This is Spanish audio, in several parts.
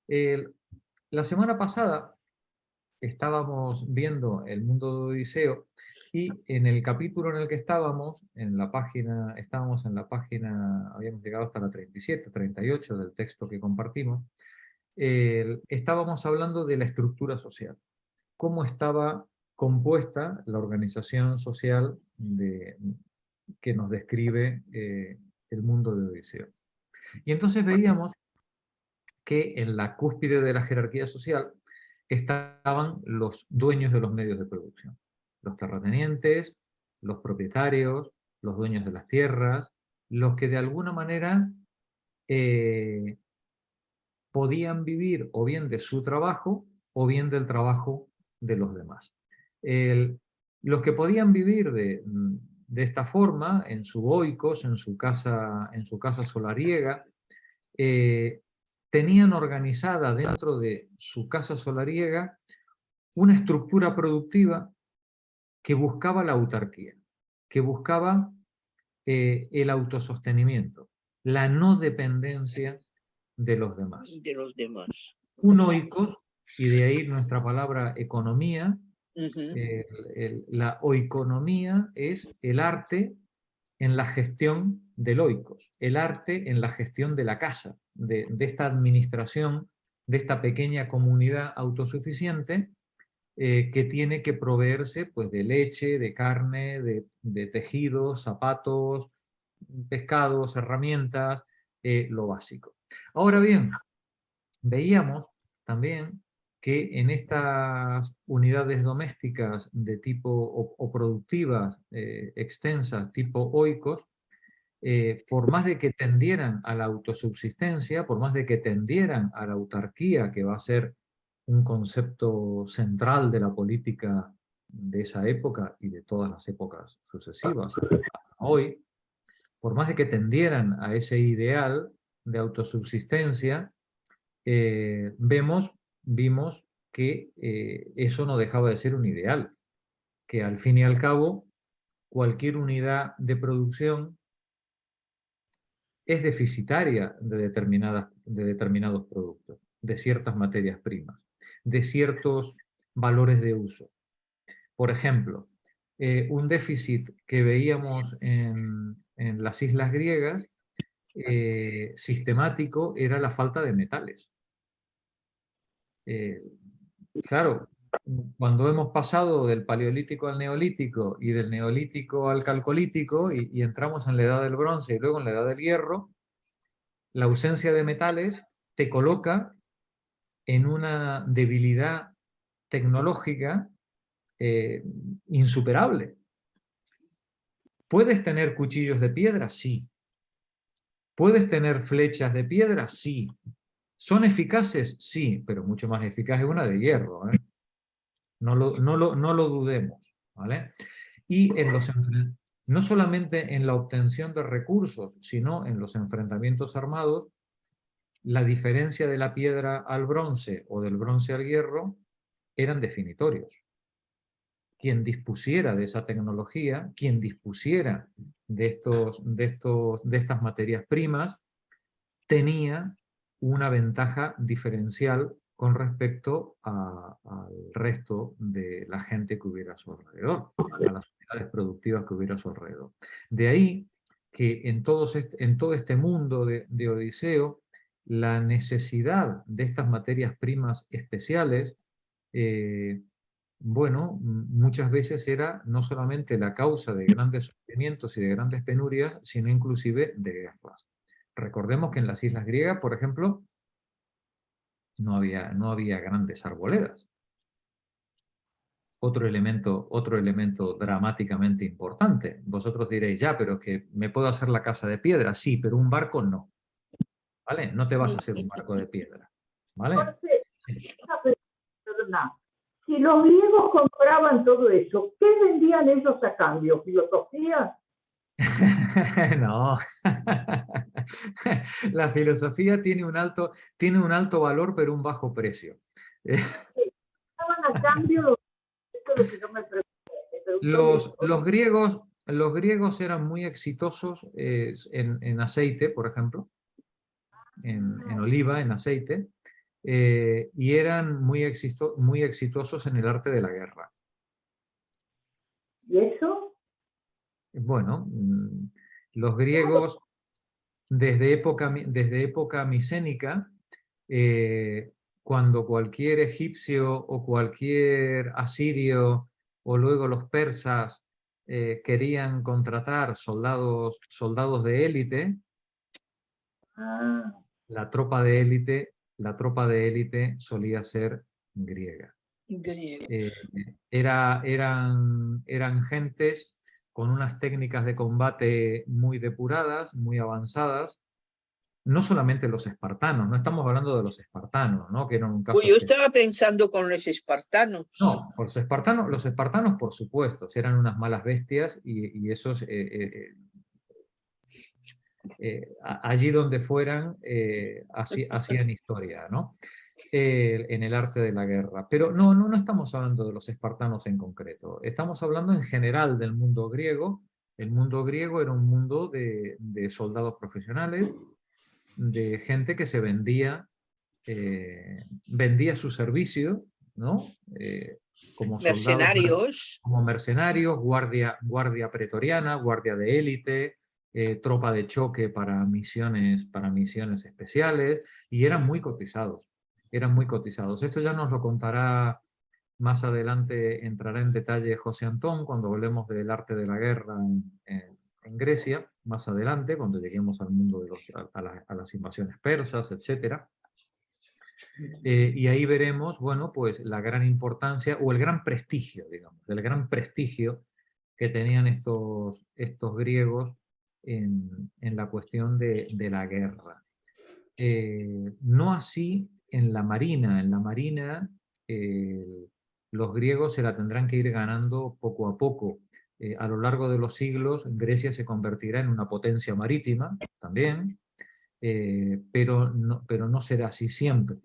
El- la semana pasada estábamos viendo el mundo de Odiseo y en el capítulo en el que estábamos en la página, habíamos llegado hasta la 37, 38 del texto que compartimos, estábamos hablando de la estructura social, cómo estaba compuesta la organización social que nos describe el mundo de Odiseo. Y entonces veíamos que en la cúspide de la jerarquía social estaban los dueños de los medios de producción, los terratenientes, los propietarios, los dueños de las tierras, los que de alguna manera eh, podían vivir o bien de su trabajo o bien del trabajo de los demás. Los que podían vivir de esta forma, en su oikos, en su casa solariega, tenían organizada dentro de su casa solariega una estructura productiva que buscaba la autarquía, que buscaba el autosostenimiento, la no dependencia de los demás. De los demás. Un oikos, y de ahí nuestra palabra economía, la oikonomía es el arte en la gestión del oikos, el arte en la gestión de la casa, de esta administración, de esta pequeña comunidad autosuficiente que tiene que proveerse pues, de leche, de carne, de tejidos, zapatos, pescados, herramientas, lo básico. Ahora bien, veíamos también que en estas unidades domésticas de tipo o productivas extensas tipo oikos, por más de que tendieran a la autosubsistencia, por más de que tendieran a la autarquía, que va a ser un concepto central de la política de esa época y de todas las épocas sucesivas hasta hoy, por más de que tendieran a ese ideal de autosubsistencia, vimos que eso no dejaba de ser un ideal, que al fin y al cabo cualquier unidad de producción es deficitaria de determinados productos, de ciertas materias primas, de ciertos valores de uso. Por ejemplo, un déficit que veíamos en las islas griegas, sistemático, era la falta de metales. Claro, cuando hemos pasado del paleolítico al neolítico y del neolítico al calcolítico y entramos en la edad del bronce y luego en la edad del hierro, la ausencia de metales te coloca en una debilidad tecnológica insuperable. ¿Puedes tener cuchillos de piedra? Sí. ¿Puedes tener flechas de piedra? Sí. ¿Son eficaces? Sí, pero mucho más eficaz es una de hierro, ¿eh? No lo dudemos, ¿vale? Y no solamente en la obtención de recursos, sino en los enfrentamientos armados, la diferencia de la piedra al bronce o del bronce al hierro eran definitorios. Quien dispusiera de esa tecnología, quien dispusiera de estas materias primas, tenía una ventaja diferencial con respecto al resto de la gente que hubiera a su alrededor, a las unidades productivas que hubiera a su alrededor. De ahí que en todo este mundo de Odiseo, la necesidad de estas materias primas especiales, bueno, muchas veces era no solamente la causa de grandes sufrimientos y de grandes penurias, sino inclusive de guerras. Recordemos que en las islas griegas, por ejemplo, no había grandes arboledas. Otro elemento dramáticamente importante. Vosotros diréis, ya, pero es que me puedo hacer la casa de piedra. Sí, pero un barco no. ¿Vale? No te vas a hacer un barco de piedra. ¿Vale? Perdona. Si los griegos compraban todo eso, ¿qué vendían ellos a cambio? ¿Filosofía? No. La filosofía tiene un alto valor, pero un bajo precio. ¿Estaban a cambio? Esto es lo que yo me pregunto. Los griegos eran muy exitosos en aceite, por ejemplo, en oliva, en aceite. y eran muy exitosos en el arte de la guerra. ¿Y eso? Bueno, los griegos desde época micénica, cuando cualquier egipcio o cualquier asirio o luego los persas querían contratar soldados de élite, Ah, la tropa de élite solía ser griega. Eh, eran gentes con unas técnicas de combate muy depuradas, muy avanzadas. No solamente los espartanos, no estamos hablando de los espartanos, ¿no? Que eran un caso Pues yo especial. estaba pensando con los espartanos. No, los espartanos, por supuesto, eran unas malas bestias y esos, allí donde fueran, hacían historia, ¿no? En el arte de la guerra. Pero no estamos hablando de los espartanos en concreto, estamos hablando en general del mundo griego. El mundo griego era un mundo de soldados profesionales, de gente que se vendía su servicio, ¿no? Como soldados, Mercenarios. como mercenarios, guardia pretoriana, guardia de élite, tropa de choque para misiones especiales, y eran muy cotizados. Eran muy cotizados. Esto ya nos lo contará más adelante, entrará en detalle José Antón cuando hablemos del arte de la guerra en Grecia, más adelante, cuando lleguemos al mundo de a las invasiones persas, etc. Y ahí veremos, bueno, pues la gran importancia o el gran prestigio, digamos, el gran prestigio que tenían estos griegos en la cuestión de la guerra. No así en la marina. En la marina los griegos se la tendrán que ir ganando poco a poco. A lo largo de los siglos, Grecia se convertirá en una potencia marítima también, pero no será así siempre.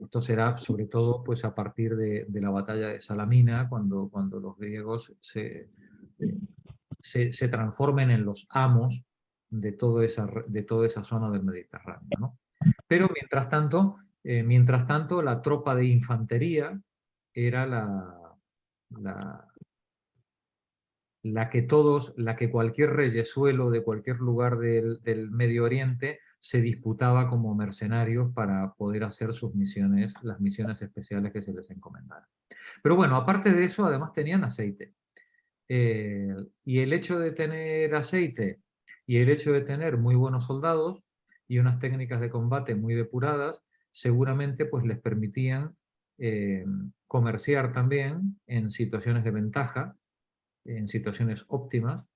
Esto será sobre todo pues, a partir de la batalla de Salamina, cuando los griegos se transformen en los amos de toda esa zona del Mediterráneo, ¿no? Pero mientras tanto, la tropa de infantería era la que cualquier reyesuelo de cualquier lugar del Medio Oriente se disputaba como mercenarios para poder hacer las misiones especiales que se les encomendaran. Pero bueno, aparte de eso, además tenían aceite. Y el hecho de tener aceite y el hecho de tener muy buenos soldados y unas técnicas de combate muy depuradas, seguramente pues les permitían comerciar también en situaciones de ventaja, en situaciones óptimas,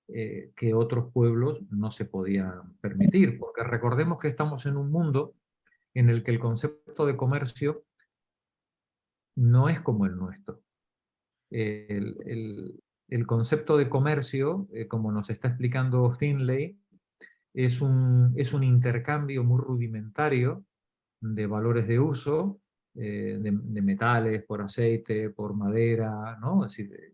que otros pueblos no se podían permitir, porque recordemos que estamos en un mundo en el que el concepto de comercio no es como el nuestro. El concepto de comercio, como nos está explicando Finlay, es un intercambio muy rudimentario de valores de uso, de metales por aceite, por madera, ¿no? Es decir,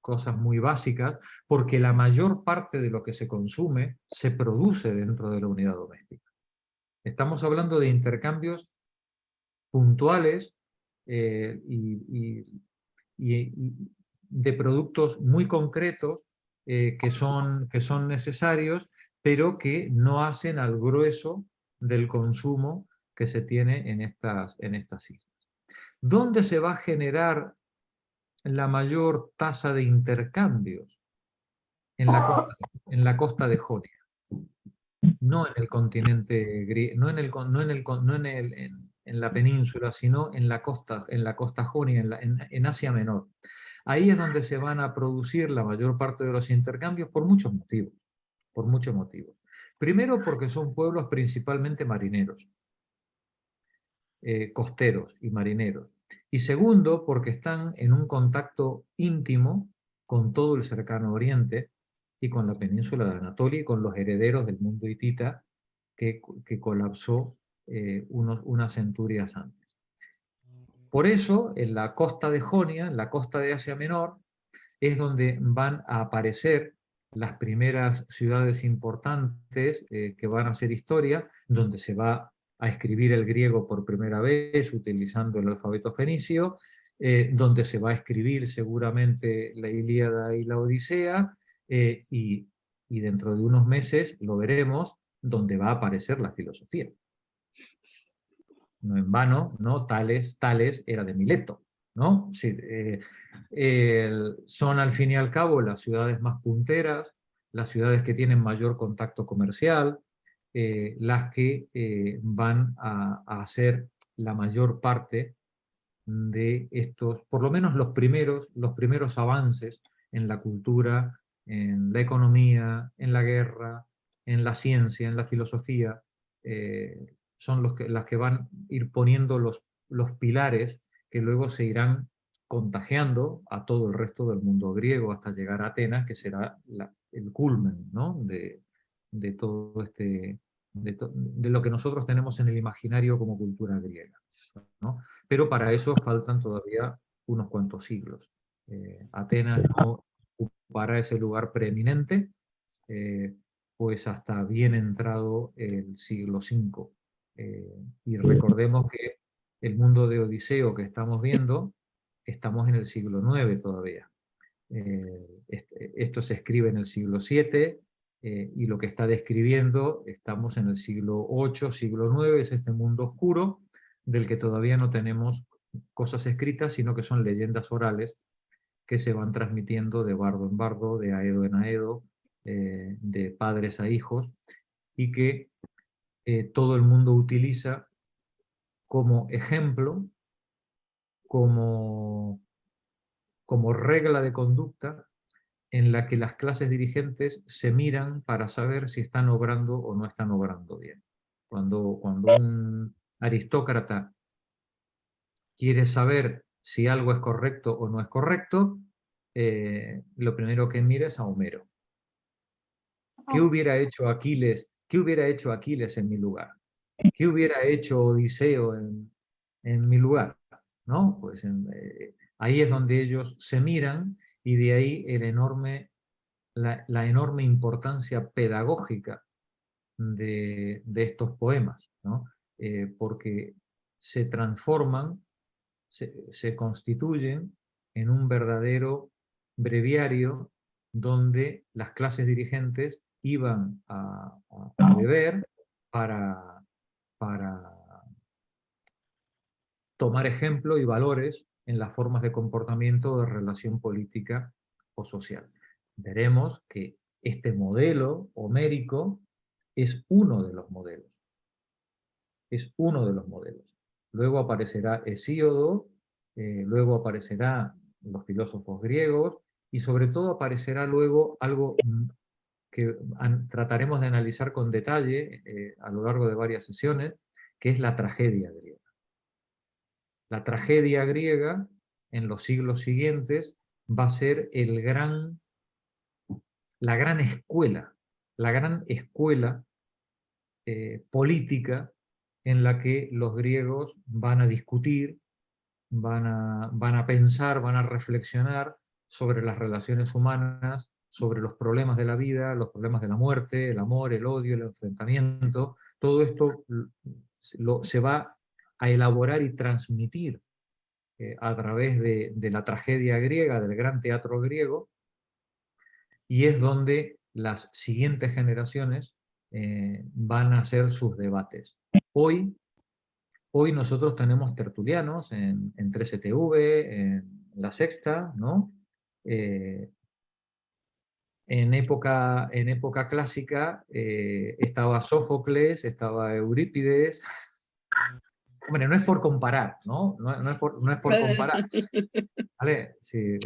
cosas muy básicas, porque la mayor parte de lo que se consume se produce dentro de la unidad doméstica. Estamos hablando de intercambios puntuales y de productos muy concretos que son necesarios, pero que no hacen al grueso del consumo que se tiene en estas islas. ¿Dónde se va a generar la mayor tasa de intercambios? En la costa de Jonia. No en el continente griego, en la península, sino en la costa jonia, en Asia Menor. Ahí es donde se van a producir la mayor parte de los intercambios por muchos motivos. Por muchos motivos. Primero porque son pueblos principalmente marineros, costeros y marineros. Y segundo porque están en un contacto íntimo con todo el cercano oriente y con la península de Anatolia y con los herederos del mundo hitita que colapsó unas centurias antes. Por eso, en la costa de Jonia, en la costa de Asia Menor, es donde van a aparecer las primeras ciudades importantes que van a hacer historia, donde se va a escribir el griego por primera vez utilizando el alfabeto fenicio, donde se va a escribir seguramente la Ilíada y la Odisea, y dentro de unos meses lo veremos, donde va a aparecer la filosofía. No en vano, ¿no? Tales era de Mileto, ¿no? Sí, son al fin y al cabo las ciudades más punteras, las ciudades que tienen mayor contacto comercial, las que van a hacer la mayor parte de estos, por lo menos los primeros avances en la cultura, en la economía, en la guerra, en la ciencia, en la filosofía, son las que van a ir poniendo los pilares que luego se irán contagiando a todo el resto del mundo griego hasta llegar a Atenas, que será el culmen, ¿no? de todo de lo que nosotros tenemos en el imaginario como cultura griega, ¿no? Pero para eso faltan todavía unos cuantos siglos. Atenas no ocupará ese lugar preeminente, pues hasta bien entrado el siglo V. Y recordemos que el mundo de Odiseo que estamos viendo, estamos en el siglo IX todavía. Esto se escribe en el siglo VII, y lo que está describiendo, estamos en el siglo VIII, siglo IX, es este mundo oscuro, del que todavía no tenemos cosas escritas, sino que son leyendas orales que se van transmitiendo de bardo en bardo, de aedo en aedo, de padres a hijos, y que todo el mundo utiliza como ejemplo, como regla de conducta, en la que las clases dirigentes se miran para saber si están obrando o no están obrando bien. Cuando un aristócrata quiere saber si algo es correcto o no es correcto, lo primero que mira es a Homero. ¿Qué hubiera hecho Aquiles? ¿Qué hubiera hecho Aquiles en mi lugar? ¿Qué hubiera hecho Odiseo en mi lugar? ¿No? Pues ahí es donde ellos se miran, y de ahí la enorme importancia pedagógica de estos poemas, ¿no? Porque se transforman, se constituyen en un verdadero breviario donde las clases dirigentes iban a beber para tomar ejemplo y valores en las formas de comportamiento de relación política o social. Veremos que este modelo homérico es uno de los modelos. Es uno de los modelos. Luego aparecerá Hesíodo, luego aparecerán los filósofos griegos, y sobre todo aparecerá luego algo que trataremos de analizar con detalle a lo largo de varias sesiones, que es la tragedia griega. La tragedia griega, en los siglos siguientes, va a ser la gran escuela política en la que los griegos van a discutir, van a pensar, van a reflexionar sobre las relaciones humanas, sobre los problemas de la vida, los problemas de la muerte, el amor, el odio, el enfrentamiento. Todo esto se va a elaborar y transmitir a través de la tragedia griega, del gran teatro griego, y es donde las siguientes generaciones van a hacer sus debates. Hoy nosotros tenemos tertulianos en 13TV, en La Sexta, ¿no? En época clásica estaba Sófocles, estaba Eurípides. Hombre, no es por comparar, ¿no? No es por comparar, ¿vale? Sí,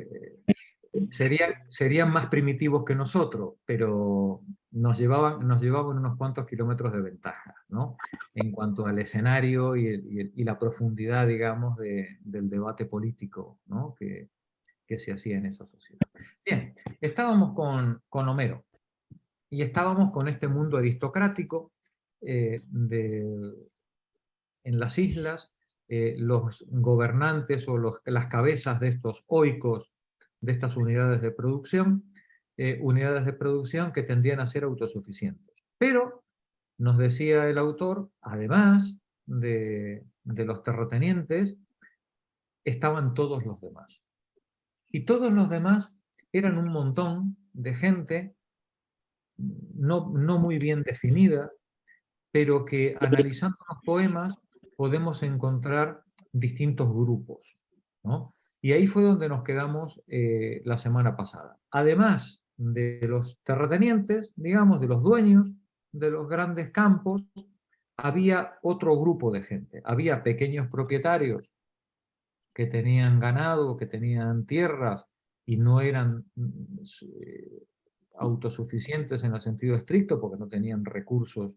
serían más primitivos que nosotros, pero nos llevaban unos cuantos kilómetros de ventaja, ¿no? En cuanto al escenario y la profundidad, digamos, del debate político, ¿no? que se hacía en esa sociedad. Bien, estábamos con Homero, y estábamos con este mundo aristocrático en las islas. Los gobernantes o las cabezas de estos oikos, de estas unidades de producción que tendían a ser autosuficientes. Pero, nos decía el autor, además, de los terratenientes estaban todos los demás. Y todos los demás eran un montón de gente no muy bien definida, pero que analizando los poemas podemos encontrar distintos grupos, ¿no? Y ahí fue donde nos quedamos la semana pasada. Además de los terratenientes, digamos, de los dueños de los grandes campos, había otro grupo de gente. Había pequeños propietarios que tenían ganado, que tenían tierras y no eran autosuficientes en el sentido estricto porque no tenían recursos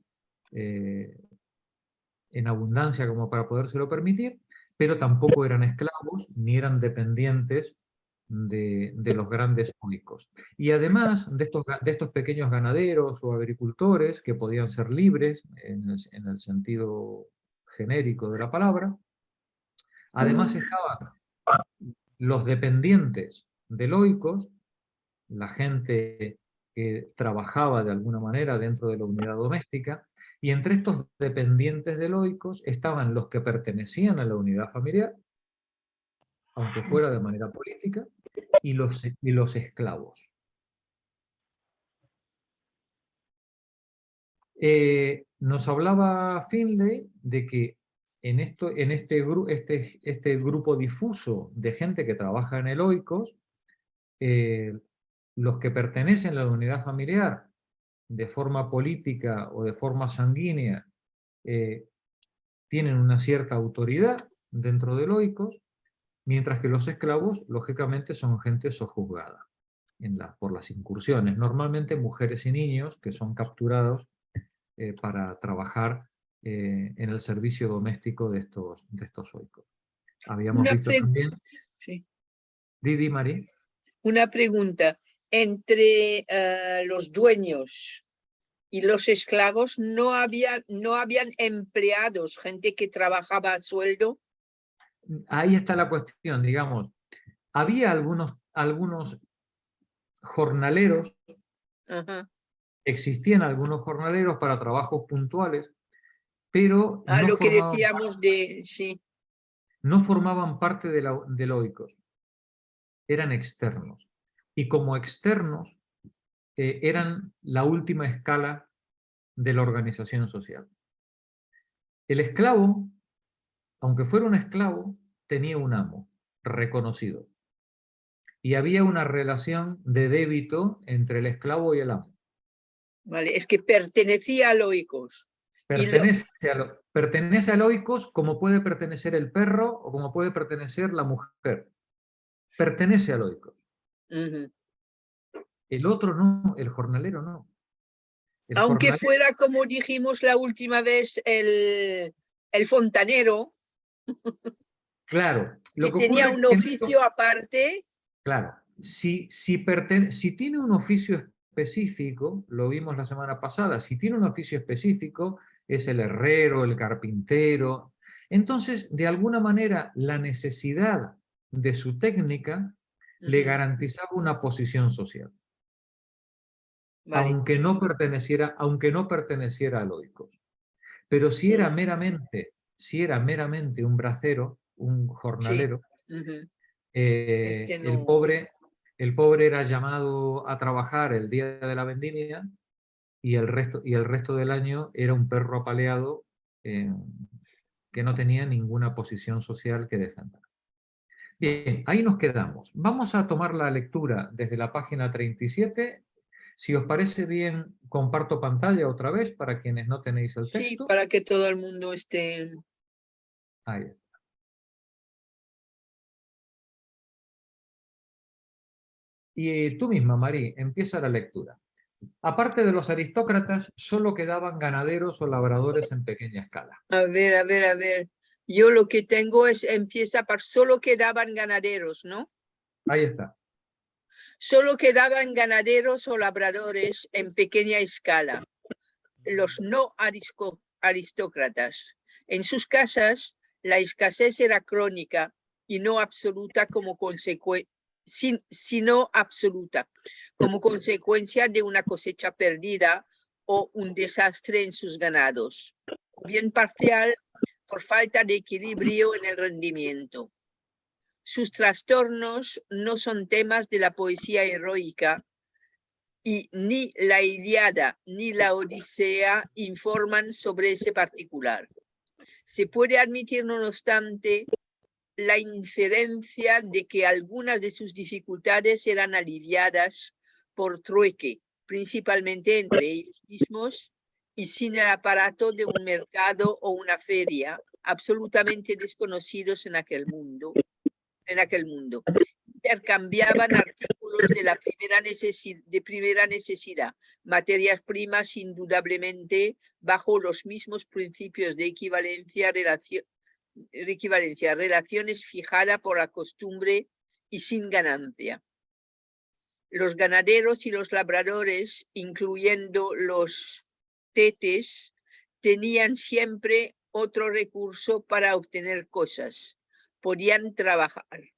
en abundancia como para podérselo permitir, pero tampoco eran esclavos ni eran dependientes de los grandes oicos. Y además de estos pequeños ganaderos o agricultores que podían ser libres en el sentido genérico de la palabra, además estaban los dependientes de oicos, la gente que trabajaba de alguna manera dentro de la unidad doméstica, y entre estos dependientes de oicos estaban los que pertenecían a la unidad familiar, aunque fuera de manera política, y los esclavos. Nos hablaba Finlay de que en este grupo difuso de gente que trabaja en el oikos, los que pertenecen a la unidad familiar de forma política o de forma sanguínea tienen una cierta autoridad dentro del oikos, mientras que los esclavos, lógicamente, son gente sojuzgada por las incursiones. Normalmente mujeres y niños que son capturados para trabajar en el servicio doméstico de estos oikos. Habíamos visto también... Sí. Didi, Mari. Una pregunta. Entre los dueños y los esclavos no habían empleados, gente que trabajaba a sueldo. Ahí está la cuestión, digamos. Había algunos jornaleros, Ajá. existían algunos jornaleros para trabajos puntuales, pero Lo que decíamos sí. No formaban parte del oikos, eran externos. Y como externos eran la última escala de la organización social. El esclavo, aunque fuera un esclavo, tenía un amo reconocido. Y había una relación de débito entre el esclavo y el amo. Vale, es que pertenecía al oikos. Pertenece al oikos como puede pertenecer el perro o como puede pertenecer la mujer. Pertenece al oikos. El otro no, el jornalero no. Aunque fuera, como dijimos la última vez, el fontanero. Claro. Que tenía un oficio aparte. Claro. Si tiene un oficio específico, lo vimos la semana pasada, si tiene un oficio específico, es el herrero, el carpintero. Entonces, de alguna manera, la necesidad de su técnica le garantizaba una posición social. Vale. Aunque no perteneciera al oikos. Pero si era meramente un bracero, un jornalero, sí. El pobre era llamado a trabajar el día de la vendimia y el resto del año era un perro apaleado que no tenía ninguna posición social que defender. Bien, ahí nos quedamos. Vamos a tomar la lectura desde la página 37. Si os parece bien, comparto pantalla otra vez para quienes no tenéis el texto. Sí, para que todo el mundo esté... Ahí está. Y tú misma, Mari, empieza la lectura. Aparte de los aristócratas, solo quedaban ganaderos o labradores en pequeña escala. A ver. Yo lo que tengo empieza por solo quedaban ganaderos, ¿no? Ahí está. Solo quedaban ganaderos o labradores en pequeña escala, los no aristócratas. En sus casas, la escasez era crónica y no absoluta sino absoluta, como consecuencia de una cosecha perdida o un desastre en sus ganados, bien parcial por falta de equilibrio en el rendimiento. Sus trastornos no son temas de la poesía heroica y ni la Ilíada ni la Odisea informan sobre ese particular. Se puede admitir, no obstante, la inferencia de que algunas de sus dificultades eran aliviadas por trueque, principalmente entre ellos mismos y sin el aparato de un mercado o una feria, absolutamente desconocidos en aquel mundo. Intercambiaban artículos de primera necesidad, materias primas indudablemente bajo los mismos principios de equivalencia, relaciones fijadas por la costumbre y sin ganancia. Los ganaderos y los labradores, incluyendo los tetes, tenían siempre otro recurso para obtener cosas. Podían trabajar.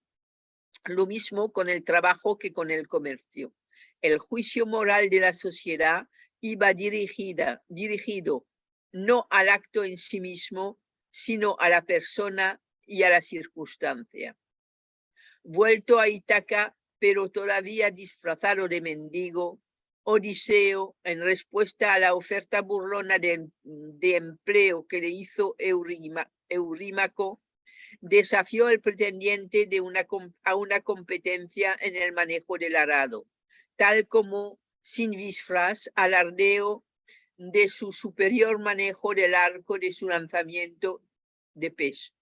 Lo mismo con el trabajo que con el comercio. El juicio moral de la sociedad iba dirigido no al acto en sí mismo, sino a la persona y a la circunstancia. Vuelto a Ítaca, pero todavía disfrazado de mendigo, Odiseo, en respuesta a la oferta burlona de empleo que le hizo Eurímaco, desafió al pretendiente a una competencia en el manejo del arado, tal como, sin disfraz, alardeó de su superior manejo del arco de su lanzamiento de pesos.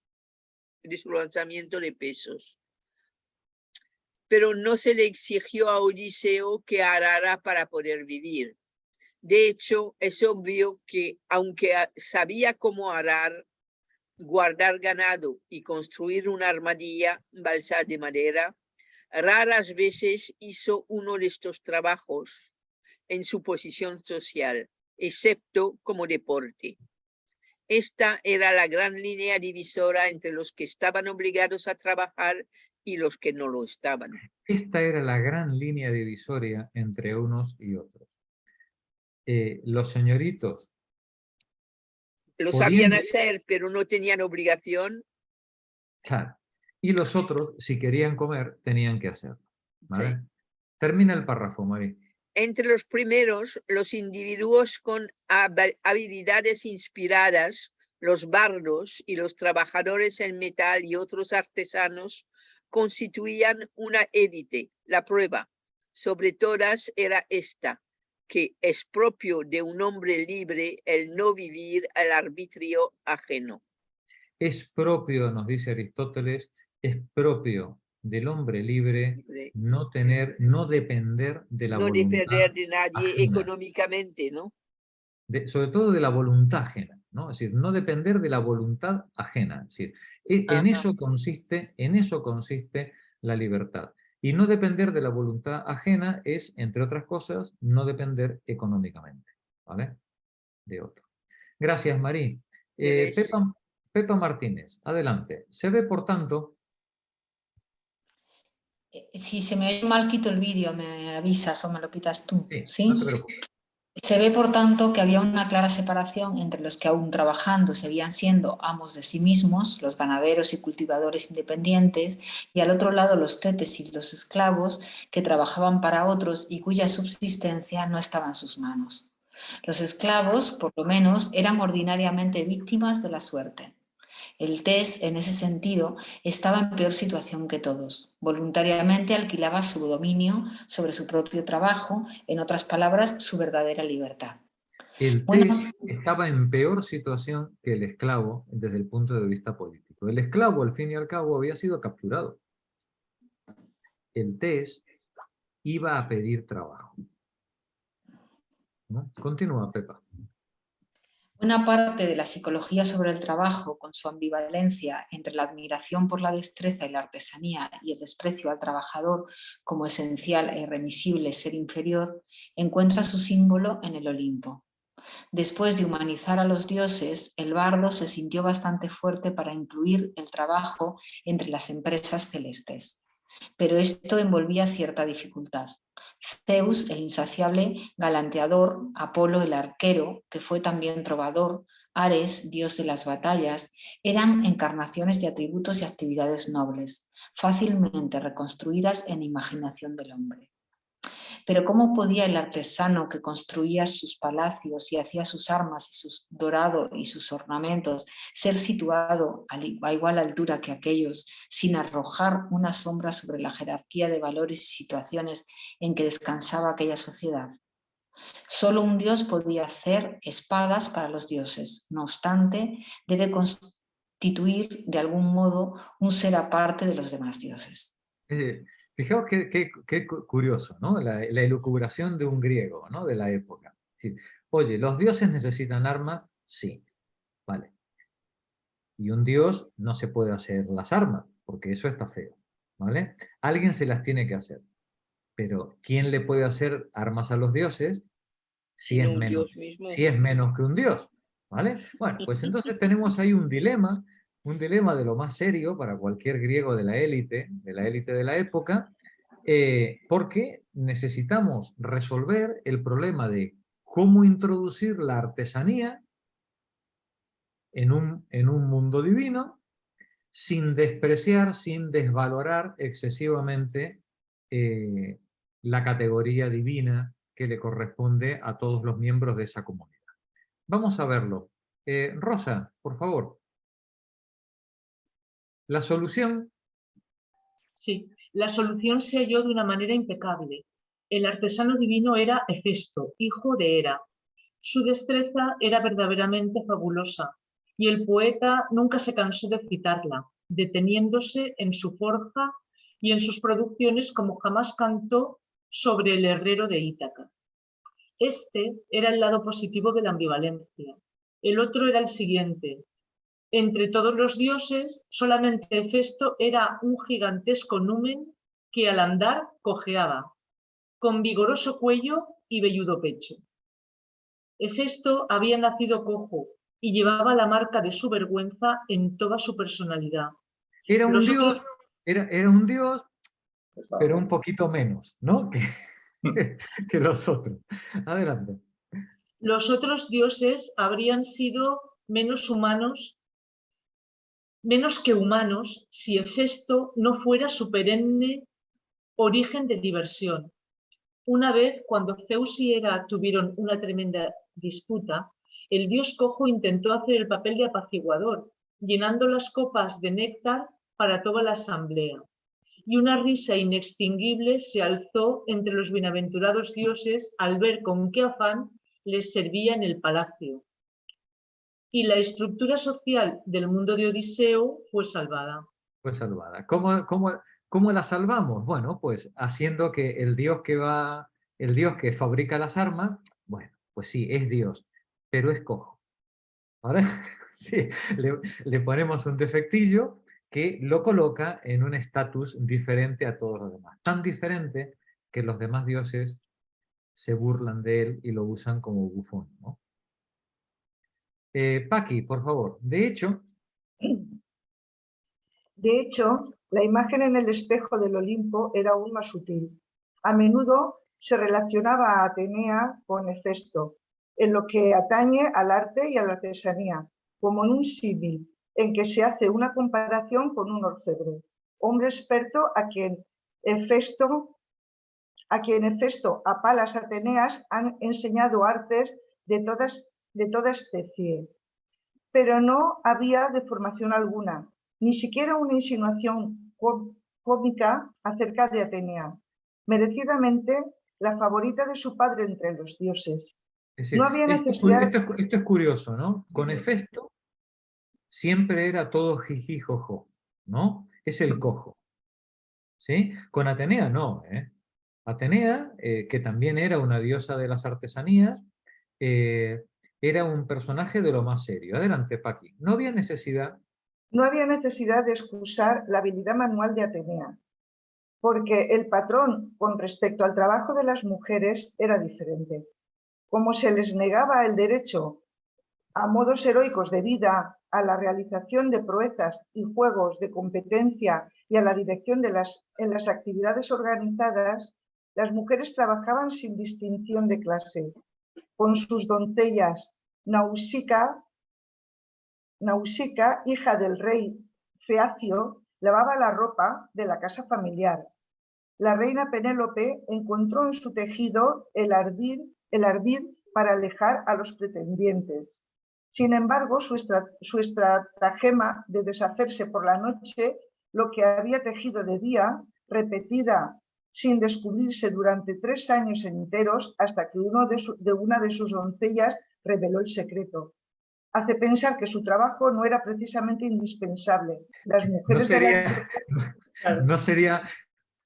Pero no se le exigió a Odiseo que arara para poder vivir. De hecho, es obvio que, aunque sabía cómo arar, guardar ganado y construir una armadilla balsa de madera, raras veces hizo uno de estos trabajos en su posición social, excepto como deporte. Esta era la gran línea divisora entre los que estaban obligados a trabajar y los que no lo estaban. Esta era la gran línea divisoria entre unos y otros. Los señoritos lo sabían hacer, pero no tenían obligación. Claro. Y los otros, si querían comer, tenían que hacerlo. ¿Vale? Sí. Termina el párrafo, María. Entre los primeros, los individuos con habilidades inspiradas, los bardos y los trabajadores en metal y otros artesanos, constituían una élite. La prueba, sobre todas, era esta, que es propio de un hombre libre el no vivir al arbitrio ajeno. Es propio, nos dice Aristóteles, es propio del hombre libre no depender de la voluntad. No depender de nadie ajena. Económicamente, ¿no? Sobre todo de la voluntad ajena, ¿no? Es decir, no depender de la voluntad ajena. Es decir, en eso consiste la libertad. Y no depender de la voluntad ajena es, entre otras cosas, no depender económicamente, ¿vale? De otro. Gracias, Marí. Pepa Martínez, adelante. Se ve, por tanto... Si se me oye mal, quito el vídeo, me avisas o me lo quitas tú. ¿Sí? No te preocupes. Se ve, por tanto, que había una clara separación entre los que aún trabajando seguían siendo amos de sí mismos, los ganaderos y cultivadores independientes, y al otro lado los tetes y los esclavos que trabajaban para otros y cuya subsistencia no estaba en sus manos. Los esclavos, por lo menos, eran ordinariamente víctimas de la suerte. El tes, en ese sentido, estaba en peor situación que todos. Voluntariamente alquilaba su dominio sobre su propio trabajo, en otras palabras, su verdadera libertad. El tes estaba en peor situación que el esclavo desde el punto de vista político. El esclavo, al fin y al cabo, había sido capturado. El tes iba a pedir trabajo. ¿No? Continúa, Pepa. Una parte de la psicología sobre el trabajo, con su ambivalencia entre la admiración por la destreza y la artesanía y el desprecio al trabajador como esencial e irremisible ser inferior, encuentra su símbolo en el Olimpo. Después de humanizar a los dioses, el bardo se sintió bastante fuerte para incluir el trabajo entre las empresas celestes. Pero esto envolvía cierta dificultad. Zeus, el insaciable galanteador, Apolo, el arquero, que fue también trovador, Ares, dios de las batallas, eran encarnaciones de atributos y actividades nobles, fácilmente reconstruidas en la imaginación del hombre. Pero ¿cómo podía el artesano que construía sus palacios y hacía sus armas y sus dorado y sus ornamentos ser situado a igual altura que aquellos, sin arrojar una sombra sobre la jerarquía de valores y situaciones en que descansaba aquella sociedad? Solo un dios podía hacer espadas para los dioses. No obstante, debe constituir de algún modo un ser aparte de los demás dioses. Fijaos qué curioso, ¿no? La elucubración de un griego, ¿no? De la época. Sí. Oye, ¿los dioses necesitan armas? Sí. Vale. Y un dios no se puede hacer las armas, porque eso está feo. ¿Vale? Alguien se las tiene que hacer. Pero ¿quién le puede hacer armas a los dioses si es menos que un dios? ¿Vale? Bueno, pues entonces tenemos ahí un dilema de lo más serio para cualquier griego de la élite de la época, porque necesitamos resolver el problema de cómo introducir la artesanía en un mundo divino sin despreciar, sin desvalorar excesivamente la categoría divina que le corresponde a todos los miembros de esa comunidad. Vamos a verlo. Rosa, por favor. La solución. Sí, la solución se halló de una manera impecable. El artesano divino era Hefesto, hijo de Hera. Su destreza era verdaderamente fabulosa, y el poeta nunca se cansó de citarla, deteniéndose en su forja y en sus producciones como jamás cantó sobre el herrero de Ítaca. Este era el lado positivo de la ambivalencia. El otro era el siguiente. Entre todos los dioses, solamente Hefesto era un gigantesco numen que al andar cojeaba, con vigoroso cuello y velludo pecho. Hefesto había nacido cojo y llevaba la marca de su vergüenza en toda su personalidad. Era un dios, era un dios, pero un poquito menos, ¿no? que los otros. Adelante. Los otros dioses habrían sido menos que humanos si Hefesto no fuera su perenne origen de diversión. Una vez, cuando Zeus y Hera tuvieron una tremenda disputa, el dios cojo intentó hacer el papel de apaciguador, llenando las copas de néctar para toda la asamblea. Y una risa inextinguible se alzó entre los bienaventurados dioses al ver con qué afán les servía en el palacio. Y la estructura social del mundo de Odiseo fue salvada. Fue salvada. ¿Cómo la salvamos? Bueno, pues haciendo que el dios que fabrica las armas, bueno, pues sí, es dios, pero es cojo. ¿Vale? Sí, le ponemos un defectillo que lo coloca en un estatus diferente a todos los demás. Tan diferente que los demás dioses se burlan de él y lo usan como bufón, ¿no? Paqui, por favor. De hecho, la imagen en el espejo del Olimpo era aún más sutil. A menudo se relacionaba a Atenea con Hefesto, en lo que atañe al arte y a la artesanía, como en un símil, en que se hace una comparación con un orfebre, hombre experto a quien Hefesto, a Palas Ateneas han enseñado artes de toda especie. Pero no había deformación alguna, ni siquiera una insinuación cómica acerca de Atenea, merecidamente la favorita de su padre entre los dioses. Es decir, no había necesidad... esto es curioso, ¿no? Con Hefesto siempre era todo jiji, jojo, ¿no? Es el cojo. ¿Sí? Con Atenea no, ¿eh? Atenea, que también era una diosa de las artesanías, era un personaje de lo más serio. Adelante, Paqui. No había necesidad de excusar la habilidad manual de Atenea, porque el patrón con respecto al trabajo de las mujeres era diferente. Como se les negaba el derecho a modos heroicos de vida, a la realización de proezas y juegos de competencia y a la dirección en las actividades organizadas, las mujeres trabajaban sin distinción de clase, con sus doncellas Nausicaa Nausica, hija del rey Feacio, lavaba la ropa de la casa familiar. La reina Penélope encontró en su tejido el ardid para alejar a los pretendientes. Sin embargo, su estratagema de deshacerse por la noche lo que había tejido de día, repetida sin descubrirse durante 3 años enteros, hasta que una de sus doncellas reveló el secreto. Hace pensar que su trabajo no era precisamente indispensable. Las mujeres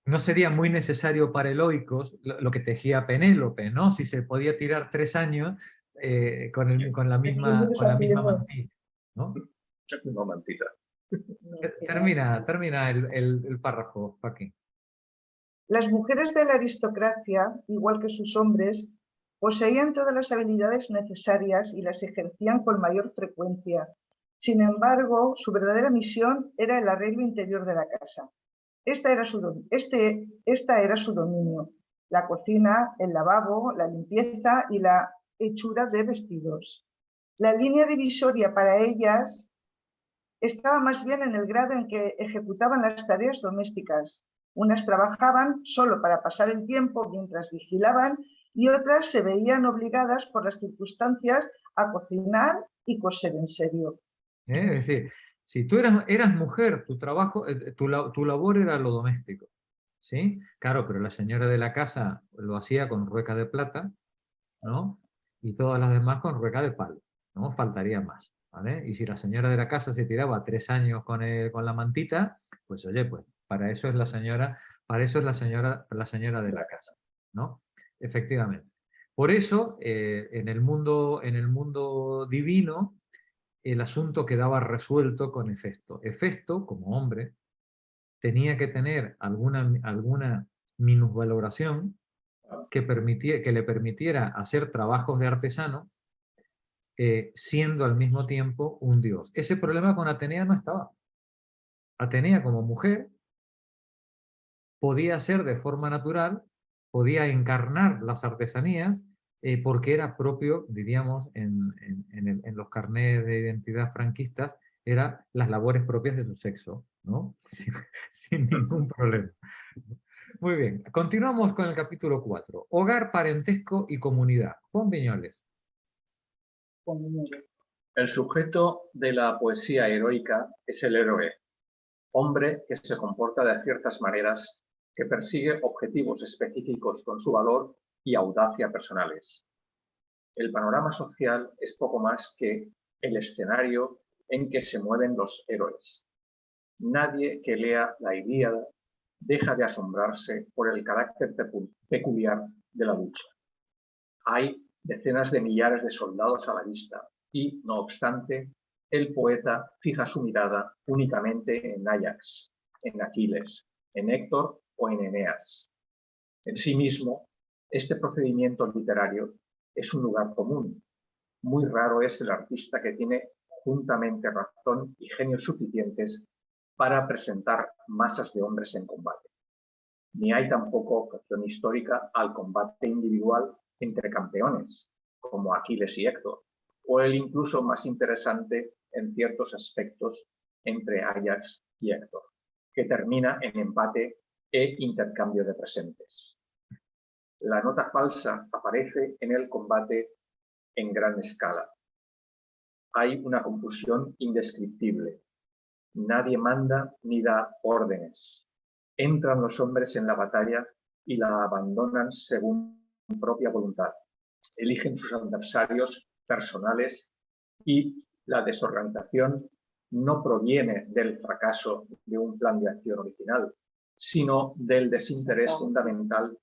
no sería muy necesario para el Oikos lo que tejía Penélope, ¿no? Si se podía tirar 3 años con la misma mantilla, ¿no? No, mantita. Termina el párrafo, Paqui. Las mujeres de la aristocracia, igual que sus hombres, poseían todas las habilidades necesarias y las ejercían con mayor frecuencia. Sin embargo, su verdadera misión era el arreglo interior de la casa. Esta era su dominio: la cocina, el lavabo, la limpieza y la hechura de vestidos. La línea divisoria para ellas estaba más bien en el grado en que ejecutaban las tareas domésticas. Unas trabajaban solo para pasar el tiempo mientras vigilaban y otras se veían obligadas por las circunstancias a cocinar y coser en serio. Es decir, si tú eras mujer, tu trabajo, tu labor era lo doméstico, ¿sí? Claro, pero la señora de la casa lo hacía con rueca de plata, ¿no? Y todas las demás con rueca de palo, ¿no? Faltaría más, ¿vale? Y si la señora de la casa se tiraba 3 años con la mantita, pues oye, pues para eso es la señora de la casa, ¿no? Efectivamente. Por eso, en el mundo divino, el asunto quedaba resuelto con Hefesto. Hefesto, como hombre, tenía que tener alguna minusvaloración que le permitiera hacer trabajos de artesano, siendo al mismo tiempo un dios. Ese problema con Atenea no estaba. Atenea, como mujer, podía ser de forma natural, podía encarnar las artesanías, porque era propio, diríamos, en los carnets de identidad franquistas, eran las labores propias de su sexo, ¿no? Sin ningún problema. Muy bien, continuamos con el capítulo 4. Hogar, parentesco y comunidad. Juan Viñoles. El sujeto de la poesía heroica es el héroe, hombre que se comporta de ciertas maneras, que persigue objetivos específicos con su valor y audacia personales. El panorama social es poco más que el escenario en que se mueven los héroes. Nadie que lea la Ilíada deja de asombrarse por el carácter peculiar de la lucha. Hay decenas de millares de soldados a la vista y, no obstante, el poeta fija su mirada únicamente en Áyax, en Aquiles, en Héctor o en Eneas. En sí mismo, este procedimiento literario es un lugar común. Muy raro es el artista que tiene juntamente razón y genios suficientes para presentar masas de hombres en combate. Ni hay tampoco ocasión histórica al combate individual entre campeones, como Aquiles y Héctor, o el incluso más interesante en ciertos aspectos entre Áyax y Héctor, que termina en empate e intercambio de presentes. La nota falsa aparece en el combate en gran escala. Hay una confusión indescriptible. Nadie manda ni da órdenes. Entran los hombres en la batalla y la abandonan según su propia voluntad. Eligen sus adversarios personales y la desorganización no proviene del fracaso de un plan de acción original, sino del desinterés fundamental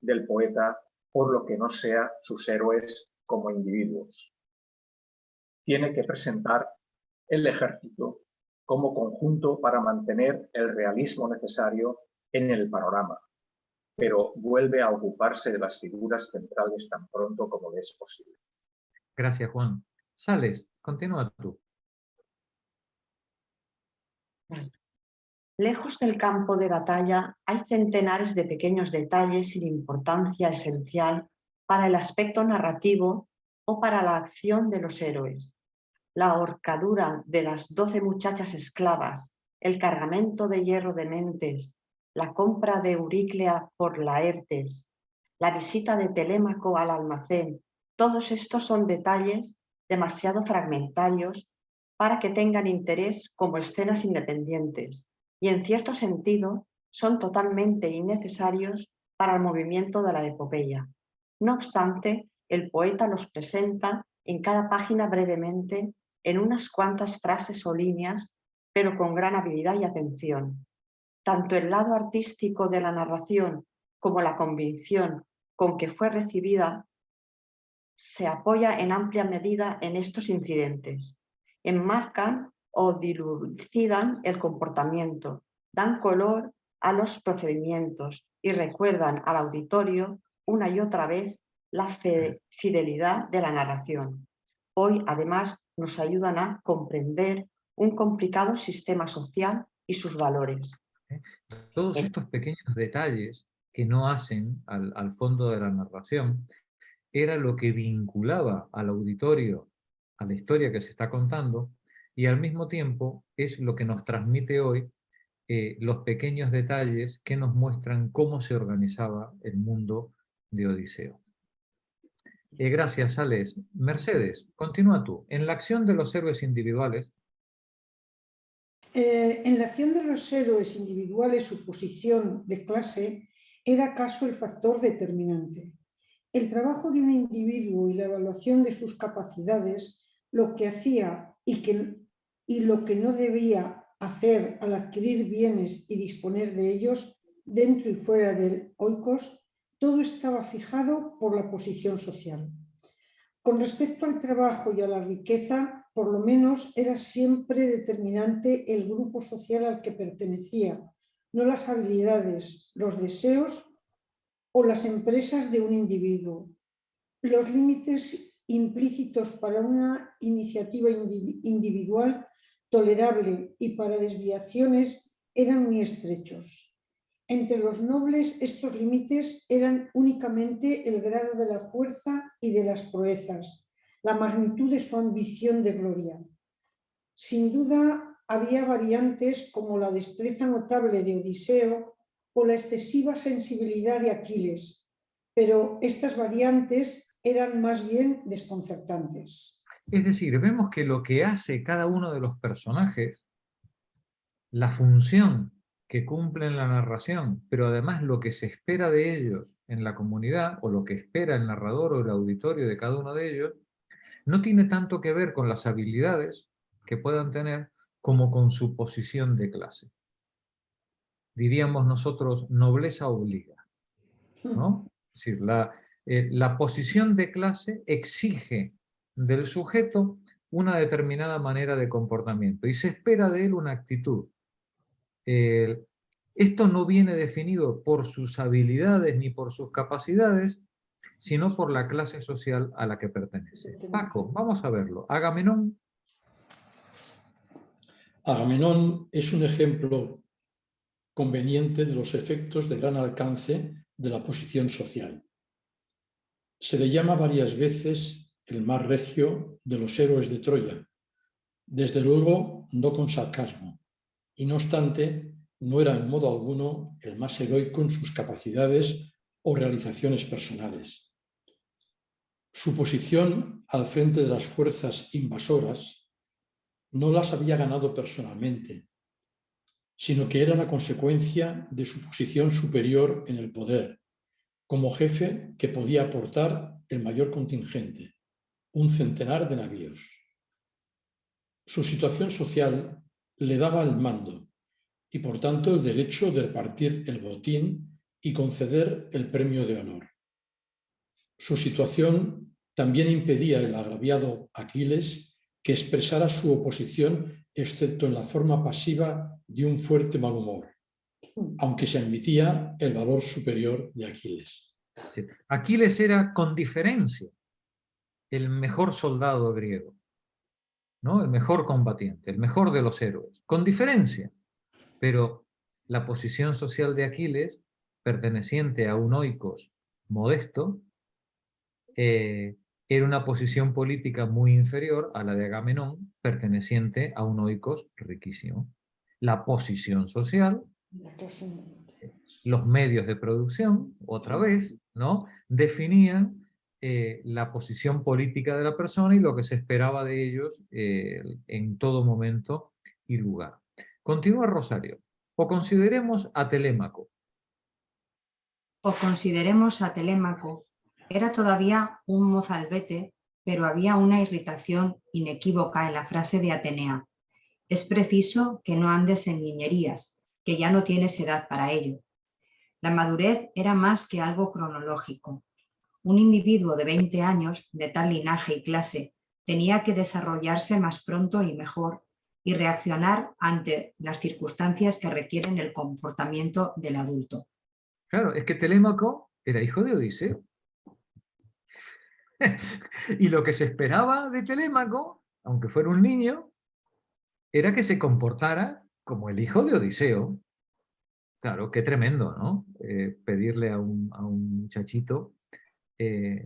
del poeta por lo que no sea sus héroes como individuos. Tiene que presentar el ejército como conjunto para mantener el realismo necesario en el panorama, pero vuelve a ocuparse de las figuras centrales tan pronto como le es posible. Gracias, Juan. Sales, continúa tú. Lejos del campo de batalla hay centenares de pequeños detalles sin importancia esencial para el aspecto narrativo o para la acción de los héroes. la horcadura de las 12 muchachas esclavas, el cargamento de hierro de Mentes, la compra de Euríclea por Laertes, la visita de Telémaco al almacén, todos estos son detalles demasiado fragmentarios para que tengan interés como escenas independientes y en cierto sentido son totalmente innecesarios para el movimiento de la epopeya. No obstante, el poeta los presenta en cada página brevemente en unas cuantas frases o líneas, pero con gran habilidad y atención. Tanto el lado artístico de la narración como la convicción con que fue recibida se apoya en amplia medida en estos incidentes. Enmarcan o dilucidan el comportamiento, dan color a los procedimientos y recuerdan al auditorio una y otra vez la fidelidad de la narración. Hoy, además, nos ayudan a comprender un complicado sistema social y sus valores. Todos estos pequeños detalles que no hacen al fondo de la narración era lo que vinculaba al auditorio a la historia que se está contando y al mismo tiempo es lo que nos transmite hoy los pequeños detalles que nos muestran cómo se organizaba el mundo de Odiseo. Gracias, Alex. Mercedes, continúa tú. En la acción de los héroes individuales. En la acción de los héroes individuales, su posición de clase era acaso el factor determinante. El trabajo de un individuo y la evaluación de sus capacidades, lo que hacía y lo que no debía hacer al adquirir bienes y disponer de ellos dentro y fuera del oikos, todo estaba fijado por la posición social. Con respecto al trabajo y a la riqueza, por lo menos era siempre determinante el grupo social al que pertenecía, no las habilidades, los deseos o las empresas de un individuo. Los límites implícitos para una iniciativa individual tolerable y para desviaciones eran muy estrechos. Entre los nobles estos límites eran únicamente el grado de la fuerza y de las proezas, la magnitud de su ambición de gloria. Sin duda había variantes como la destreza notable de Odiseo o la excesiva sensibilidad de Aquiles, pero estas variantes eran más bien desconcertantes. Es decir, vemos que lo que hace cada uno de los personajes, la función que cumple en la narración, pero además lo que se espera de ellos en la comunidad, o lo que espera el narrador o el auditorio de cada uno de ellos, no tiene tanto que ver con las habilidades que puedan tener como con su posición de clase. Diríamos nosotros, nobleza obliga, ¿no? Es decir, la posición de clase exige del sujeto una determinada manera de comportamiento y se espera de él una actitud. Esto no viene definido por sus habilidades ni por sus capacidades, sino por la clase social a la que pertenece. Paco, vamos a verlo. Agamenón. Agamenón es un ejemplo conveniente de los efectos de gran alcance de la posición social. Se le llama varias veces el más regio de los héroes de Troya, desde luego no con sarcasmo, y no obstante no era en modo alguno el más heroico en sus capacidades o realizaciones personales. Su posición al frente de las fuerzas invasoras no las había ganado personalmente, sino que era la consecuencia de su posición superior en el poder, como jefe que podía aportar el mayor contingente, un centenar de navíos. Su situación social le daba el mando y por tanto el derecho de repartir el botín y conceder el premio de honor. Su situación también impedía al agraviado Aquiles que expresara su oposición excepto en la forma pasiva de un fuerte mal humor, aunque se admitía el valor superior de Aquiles. Sí. Aquiles era con diferencia el mejor soldado griego, ¿no? El mejor combatiente, el mejor de los héroes, con diferencia. Pero la posición social de Aquiles, perteneciente a un oikos modesto, era una posición política muy inferior a la de Agamenón, perteneciente a un oikos riquísimo. La posición social, los medios de producción, otra vez, ¿no?, definían la posición política de la persona y lo que se esperaba de ellos en todo momento y lugar. Continúa Rosario. O consideremos a Telémaco. O consideremos a Telémaco. Era todavía un mozalbete, pero había una irritación inequívoca en la frase de Atenea. Es preciso que no andes en niñerías, que ya no tienes edad para ello. La madurez era más que algo cronológico. Un individuo de 20 años, de tal linaje y clase, tenía que desarrollarse más pronto y mejor y reaccionar ante las circunstancias que requieren el comportamiento del adulto. Claro, es que Telémaco era hijo de Odiseo. Y lo que se esperaba de Telémaco, aunque fuera un niño, era que se comportara como el hijo de Odiseo. Claro, qué tremendo, ¿no? Pedirle a un muchachito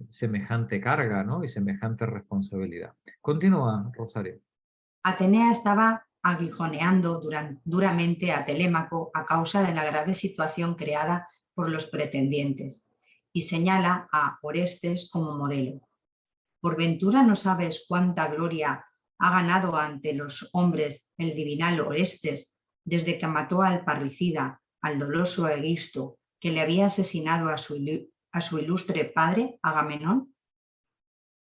semejante carga, ¿no?, y semejante responsabilidad. Continúa, Rosario. Atenea estaba aguijoneando duramente a Telémaco a causa de la grave situación creada por los pretendientes y señala a Orestes como modelo. ¿Por ventura no sabes cuánta gloria ha ganado ante los hombres el divinal Orestes desde que mató al parricida, al doloso Egisto, que le había asesinado a su ilustre padre, Agamenón?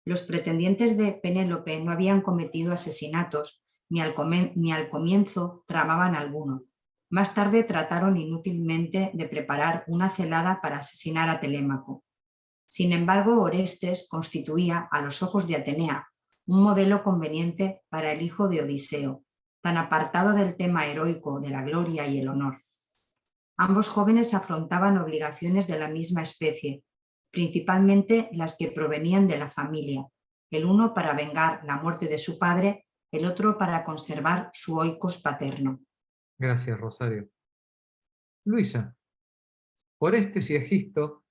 Los pretendientes de Penélope no habían cometido asesinatos, ni al comienzo tramaban alguno. Más tarde trataron inútilmente de preparar una celada para asesinar a Telémaco. Sin embargo, Orestes constituía, a los ojos de Atenea, un modelo conveniente para el hijo de Odiseo, tan apartado del tema heroico de la gloria y el honor. Ambos jóvenes afrontaban obligaciones de la misma especie, principalmente las que provenían de la familia, el uno para vengar la muerte de su padre, el otro para conservar su oikos paterno. Gracias, Rosario. Luisa, Orestes y Egisto.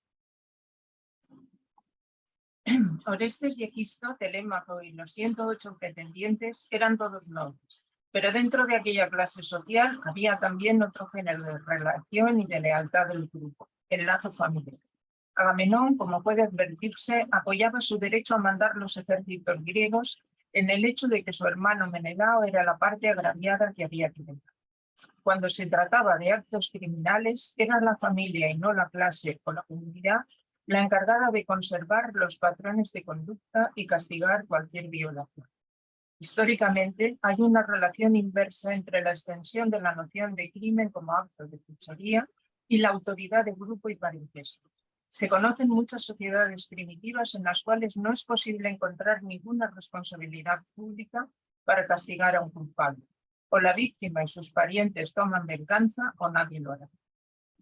Orestes y Egisto, Telémaco y los 108 pretendientes eran todos nobles, pero dentro de aquella clase social había también otro género de relación y de lealtad del grupo, el lazo familiar. Agamenón, como puede advertirse, apoyaba su derecho a mandar los ejércitos griegos en el hecho de que su hermano Menelao era la parte agraviada que había que vengar. Cuando se trataba de actos criminales, era la familia y no la clase o la comunidad la encargada de conservar los patrones de conducta y castigar cualquier violación. Históricamente, hay una relación inversa entre la extensión de la noción de crimen como acto de fechoría y la autoridad de grupo y parentesco. Se conocen muchas sociedades primitivas en las cuales no es posible encontrar ninguna responsabilidad pública para castigar a un culpable. O la víctima y sus parientes toman venganza o nadie lo hará.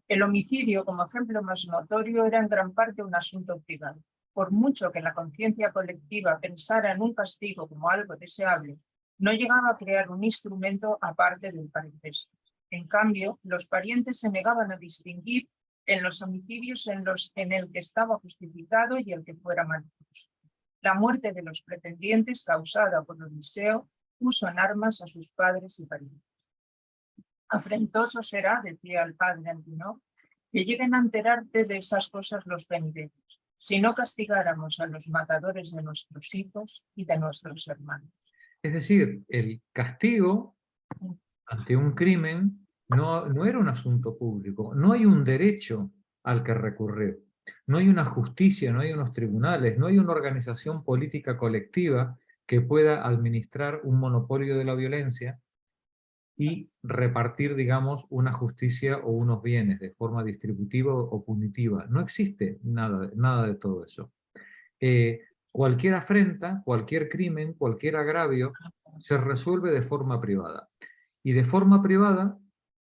El homicidio, como ejemplo más notorio, era en gran parte un asunto privado. Por mucho que la conciencia colectiva pensara en un castigo como algo deseable, no llegaba a crear un instrumento aparte del parentesco. En cambio, los parientes se negaban a distinguir en los homicidios en el que estaba justificado y el que fuera maldoso. La muerte de los pretendientes causada por Odiseo puso en armas a sus padres y parientes. Afrentoso será, decía el padre Antinor, que lleguen a enterarte de esas cosas los penitentes, si no castigáramos a los matadores de nuestros hijos y de nuestros hermanos. Es decir, el castigo ante un crimen no era un asunto público, no hay un derecho al que recurrir, no hay una justicia, no hay unos tribunales, no hay una organización política colectiva que pueda administrar un monopolio de la violencia y repartir, digamos, una justicia o unos bienes de forma distributiva o punitiva. No existe nada de todo eso. Cualquier afrenta, cualquier crimen, cualquier agravio se resuelve de forma privada. Y de forma privada,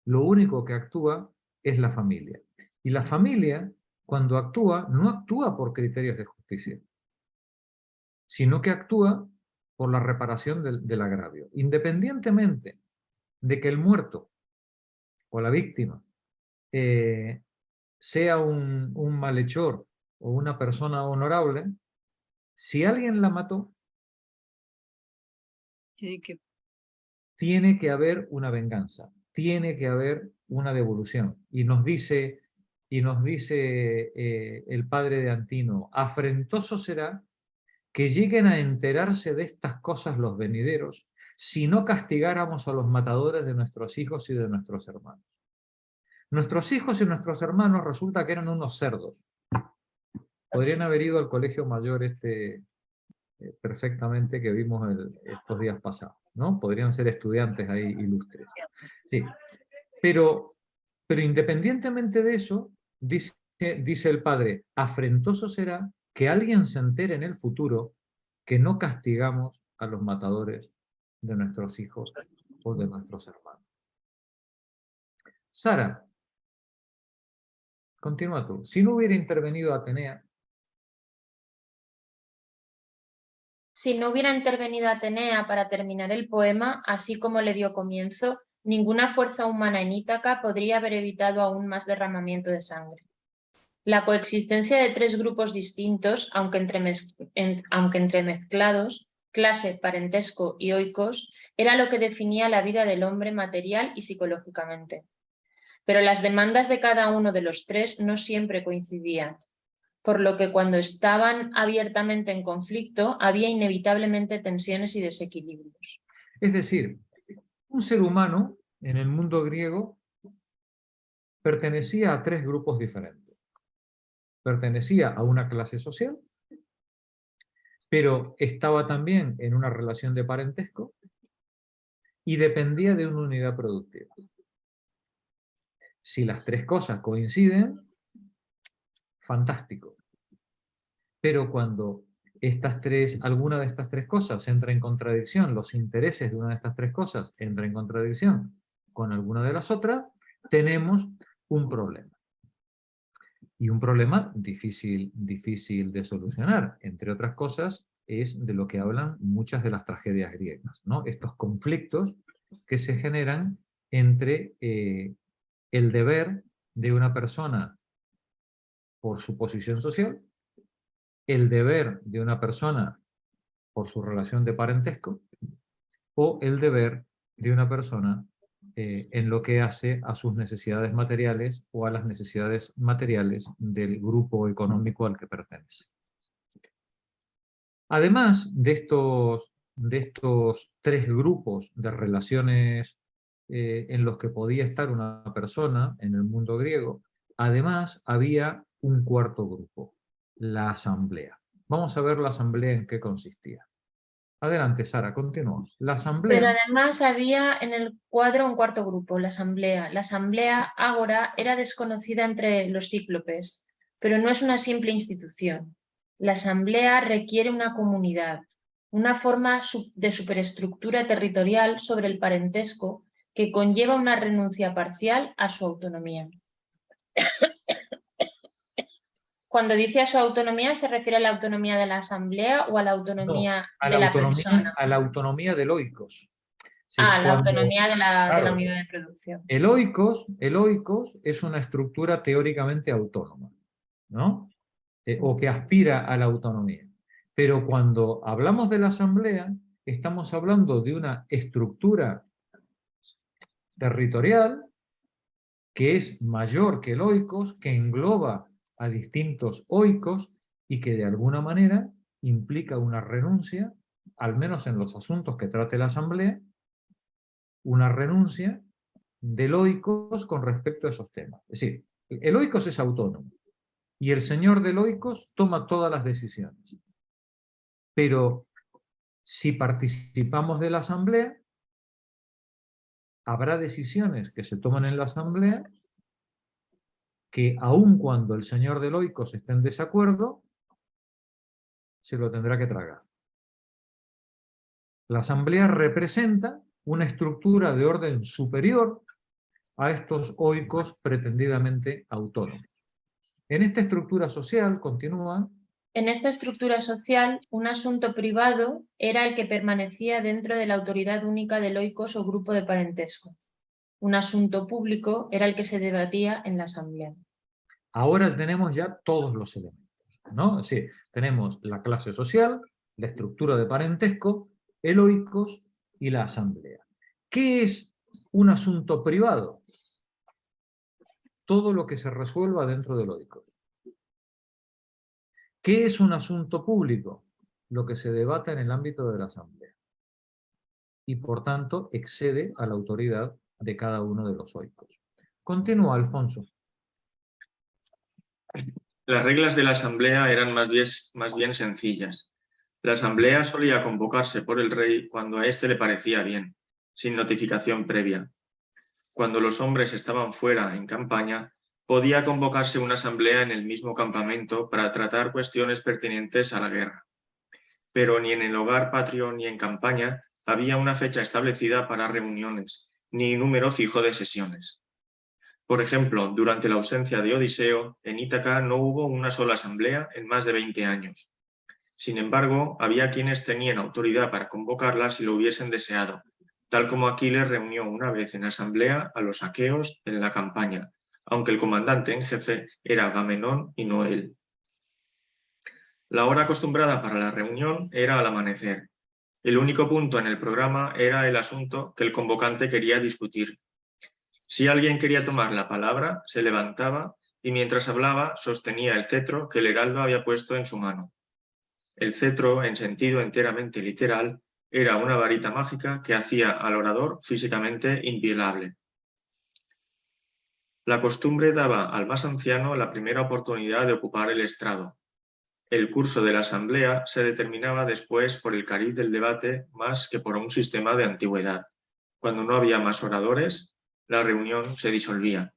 lo único que actúa es la familia. Y la familia, cuando actúa, no actúa por criterios de justicia, sino que actúa por la reparación del agravio. Independientemente de que el muerto o la víctima sea un malhechor o una persona honorable, Si alguien la mató, tiene que haber una venganza, tiene que haber una devolución. Y nos dice el padre de Antino, afrentoso será que lleguen a enterarse de estas cosas los venideros, si no castigáramos a los matadores de nuestros hijos y de nuestros hermanos. Nuestros hijos y nuestros hermanos resulta que eran unos cerdos. Podrían haber ido al colegio mayor perfectamente que vimos estos días pasados, ¿no? Podrían ser estudiantes ahí ilustres. Sí. Pero independientemente de eso, dice el padre, afrentoso será que alguien se entere en el futuro que no castigamos a los matadores de nuestros hijos o de nuestros hermanos. Sara, continúa tú. Si no hubiera intervenido Atenea, si no hubiera intervenido Atenea para terminar el poema, así como le dio comienzo, ninguna fuerza humana en Ítaca podría haber evitado aún más derramamiento de sangre. La coexistencia de tres grupos distintos, aunque entremezclados, clase, parentesco y oikos, era lo que definía la vida del hombre material y psicológicamente. Pero las demandas de cada uno de los tres no siempre coincidían, por lo que cuando estaban abiertamente en conflicto había inevitablemente tensiones y desequilibrios. Es decir, un ser humano en el mundo griego pertenecía a tres grupos diferentes. Pertenecía a una clase social, pero estaba también en una relación de parentesco y dependía de una unidad productiva. Si las tres cosas coinciden, fantástico. Pero cuando alguna de estas tres cosas entra en contradicción, los intereses de una de estas tres cosas entra en contradicción con alguna de las otras, tenemos un problema. Y un problema difícil de solucionar. Entre otras cosas, es de lo que hablan muchas de las tragedias griegas, ¿no? Estos conflictos que se generan entre el deber de una persona por su posición social, el deber de una persona por su relación de parentesco, o el deber de una persona en lo que hace a sus necesidades materiales o a las necesidades materiales del grupo económico al que pertenece. Además de estos tres grupos de relaciones en los que podía estar una persona en el mundo griego, además había un cuarto grupo, la asamblea. Vamos a ver la asamblea en qué consistía. Adelante, Sara, continuamos. La asamblea... Pero además había en el cuadro un cuarto grupo, la asamblea. La asamblea ágora era desconocida entre los cíclopes, pero no es una simple institución. La asamblea requiere una comunidad, una forma de superestructura territorial sobre el parentesco que conlleva una renuncia parcial a su autonomía. Cuando dice a su autonomía, ¿se refiere a la autonomía de la asamblea o a la autonomía de la persona? A la autonomía del oikos. Sí, la autonomía de la unidad de producción. El oikos es una estructura teóricamente autónoma, ¿no? O que aspira a la autonomía. Pero cuando hablamos de la asamblea, estamos hablando de una estructura territorial que es mayor que el oikos, que engloba a distintos oikos y que de alguna manera implica una renuncia, al menos en los asuntos que trate la asamblea, una renuncia del oikos con respecto a esos temas. Es decir, el oikos es autónomo y el señor del oikos toma todas las decisiones. Pero si participamos de la asamblea, habrá decisiones que se toman en la asamblea que aun cuando el señor del oikos esté en desacuerdo, se lo tendrá que tragar. La asamblea representa una estructura de orden superior a estos oikos pretendidamente autónomos. En esta estructura social, continúa... En esta estructura social, un asunto privado era el que permanecía dentro de la autoridad única del oikos o grupo de parentesco. Un asunto público era el que se debatía en la asamblea. Ahora tenemos ya todos los elementos. ¿no? Es decir, tenemos la clase social, la estructura de parentesco, el oikos y la asamblea. ¿Qué es un asunto privado? Todo lo que se resuelva dentro del oikos. ¿Qué es un asunto público? Lo que se debata en el ámbito de la asamblea. Y por tanto excede a la autoridad de cada uno de los oikos. Continúa, Alfonso. Las reglas de la asamblea eran más bien sencillas. La asamblea solía convocarse por el rey cuando a éste le parecía bien, sin notificación previa. Cuando los hombres estaban fuera en campaña, podía convocarse una asamblea en el mismo campamento para tratar cuestiones pertinentes a la guerra. Pero ni en el hogar patrio ni en campaña había una fecha establecida para reuniones, ni número fijo de sesiones. Por ejemplo, durante la ausencia de Odiseo, en Ítaca no hubo una sola asamblea en más de 20 años. Sin embargo, había quienes tenían autoridad para convocarla si lo hubiesen deseado, tal como Aquiles reunió una vez en asamblea a los aqueos en la campaña, aunque el comandante en jefe era Agamenón y no él. La hora acostumbrada para la reunión era al amanecer. El único punto en el programa era el asunto que el convocante quería discutir. Si alguien quería tomar la palabra, se levantaba y mientras hablaba sostenía el cetro que el heraldo había puesto en su mano. El cetro, en sentido enteramente literal, era una varita mágica que hacía al orador físicamente inviolable. La costumbre daba al más anciano la primera oportunidad de ocupar el estrado. El curso de la asamblea se determinaba después por el cariz del debate más que por un sistema de antigüedad. Cuando no había más oradores, la reunión se disolvía.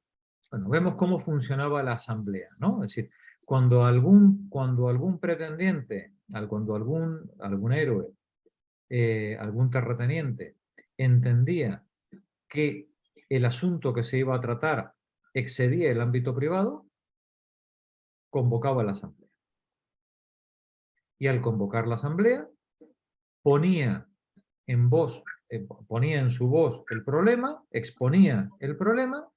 Bueno, vemos cómo funcionaba la asamblea, ¿no? Es decir, cuando algún pretendiente, cuando algún héroe, algún terrateniente entendía que el asunto que se iba a tratar excedía el ámbito privado, convocaba la asamblea. Y al convocar la asamblea, ponía en su voz el problema, exponía el problema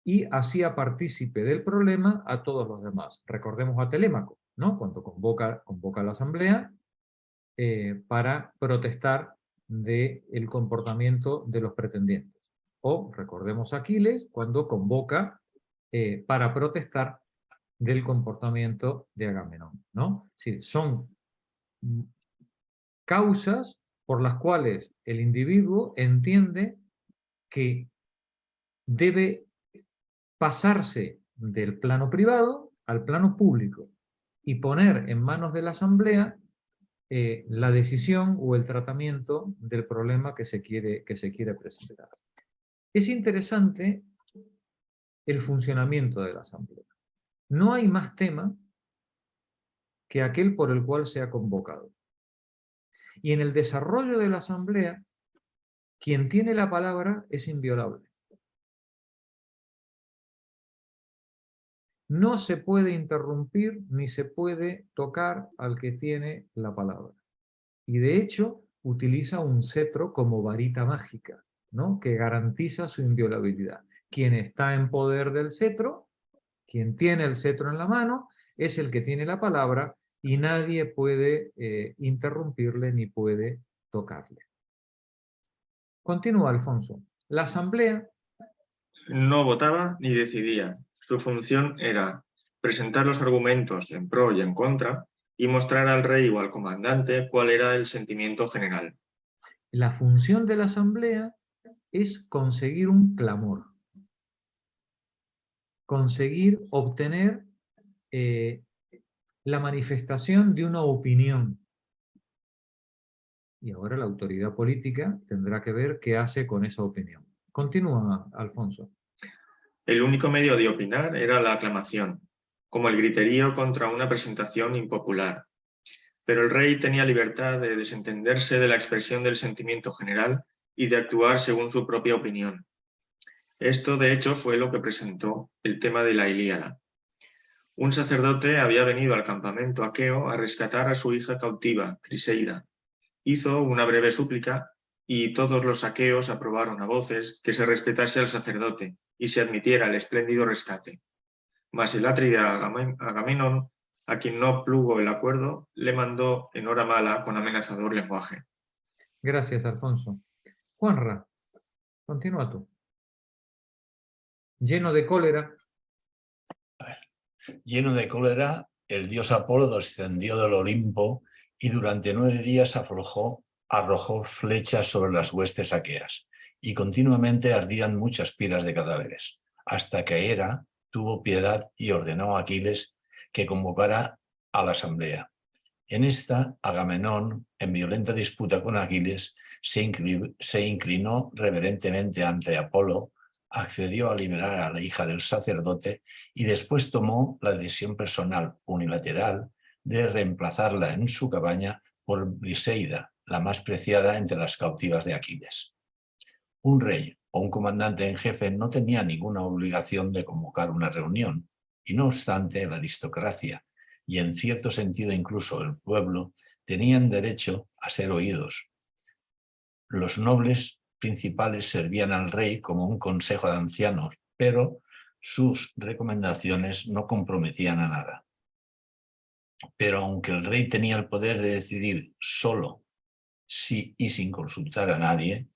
y hacía partícipe del problema a todos los demás. Recordemos a Telémaco, ¿no? Cuando convoca la asamblea para protestar del comportamiento de los pretendientes. O recordemos a Aquiles cuando convoca para protestar del comportamiento de Agamenón, ¿no? Sí, son causas por las cuales el individuo entiende que debe pasarse del plano privado al plano público y poner en manos de la asamblea la decisión o el tratamiento del problema que se quiere presentar. Es interesante el funcionamiento de la asamblea. No hay más tema que aquel por el cual se ha convocado. Y en el desarrollo de la asamblea, quien tiene la palabra es inviolable. No se puede interrumpir ni se puede tocar al que tiene la palabra. Y de hecho, utiliza un cetro como varita mágica, ¿no? Que garantiza su inviolabilidad. Quien está en poder del cetro, quien tiene el cetro en la mano, es el que tiene la palabra y nadie puede interrumpirle ni puede tocarle. Continúa, Alfonso. La asamblea no votaba ni decidía. Su función era presentar los argumentos en pro y en contra y mostrar al rey o al comandante cuál era el sentimiento general. La función de la asamblea es conseguir un clamor. Conseguir obtener la manifestación de una opinión. Y ahora la autoridad política tendrá que ver qué hace con esa opinión. Continúa, Alfonso. El único medio de opinar era la aclamación, como el griterío contra una presentación impopular. Pero el rey tenía libertad de desentenderse de la expresión del sentimiento general y de actuar según su propia opinión. Esto, de hecho, fue lo que presentó el tema de la Ilíada. Un sacerdote había venido al campamento aqueo a rescatar a su hija cautiva, Criseida. Hizo una breve súplica y todos los aqueos aprobaron a voces que se respetase al sacerdote y se admitiera el espléndido rescate. Mas el atrida Agamenón a quien no plugo el acuerdo, le mandó en hora mala con amenazador lenguaje. Gracias, Alfonso. Juanra, continúa tú. Lleno de cólera. Lleno de cólera, el dios Apolo descendió del Olimpo y durante 9 días arrojó flechas sobre las huestes aqueas, y continuamente ardían muchas pilas de cadáveres, hasta que Hera tuvo piedad y ordenó a Aquiles que convocara a la asamblea. En esta, Agamenón, en violenta disputa con Aquiles, se inclinó reverentemente ante Apolo, accedió a liberar a la hija del sacerdote y después tomó la decisión personal unilateral de reemplazarla en su cabaña por Briseida, la más preciada entre las cautivas de Aquiles. Un rey o un comandante en jefe no tenía ninguna obligación de convocar una reunión, y no obstante la aristocracia, y en cierto sentido incluso el pueblo, tenían derecho a ser oídos. Los nobles principales servían al rey como un consejo de ancianos, pero sus recomendaciones no comprometían a nada. Pero aunque el rey tenía el poder de decidir solo, sí y sin consultar a nadie,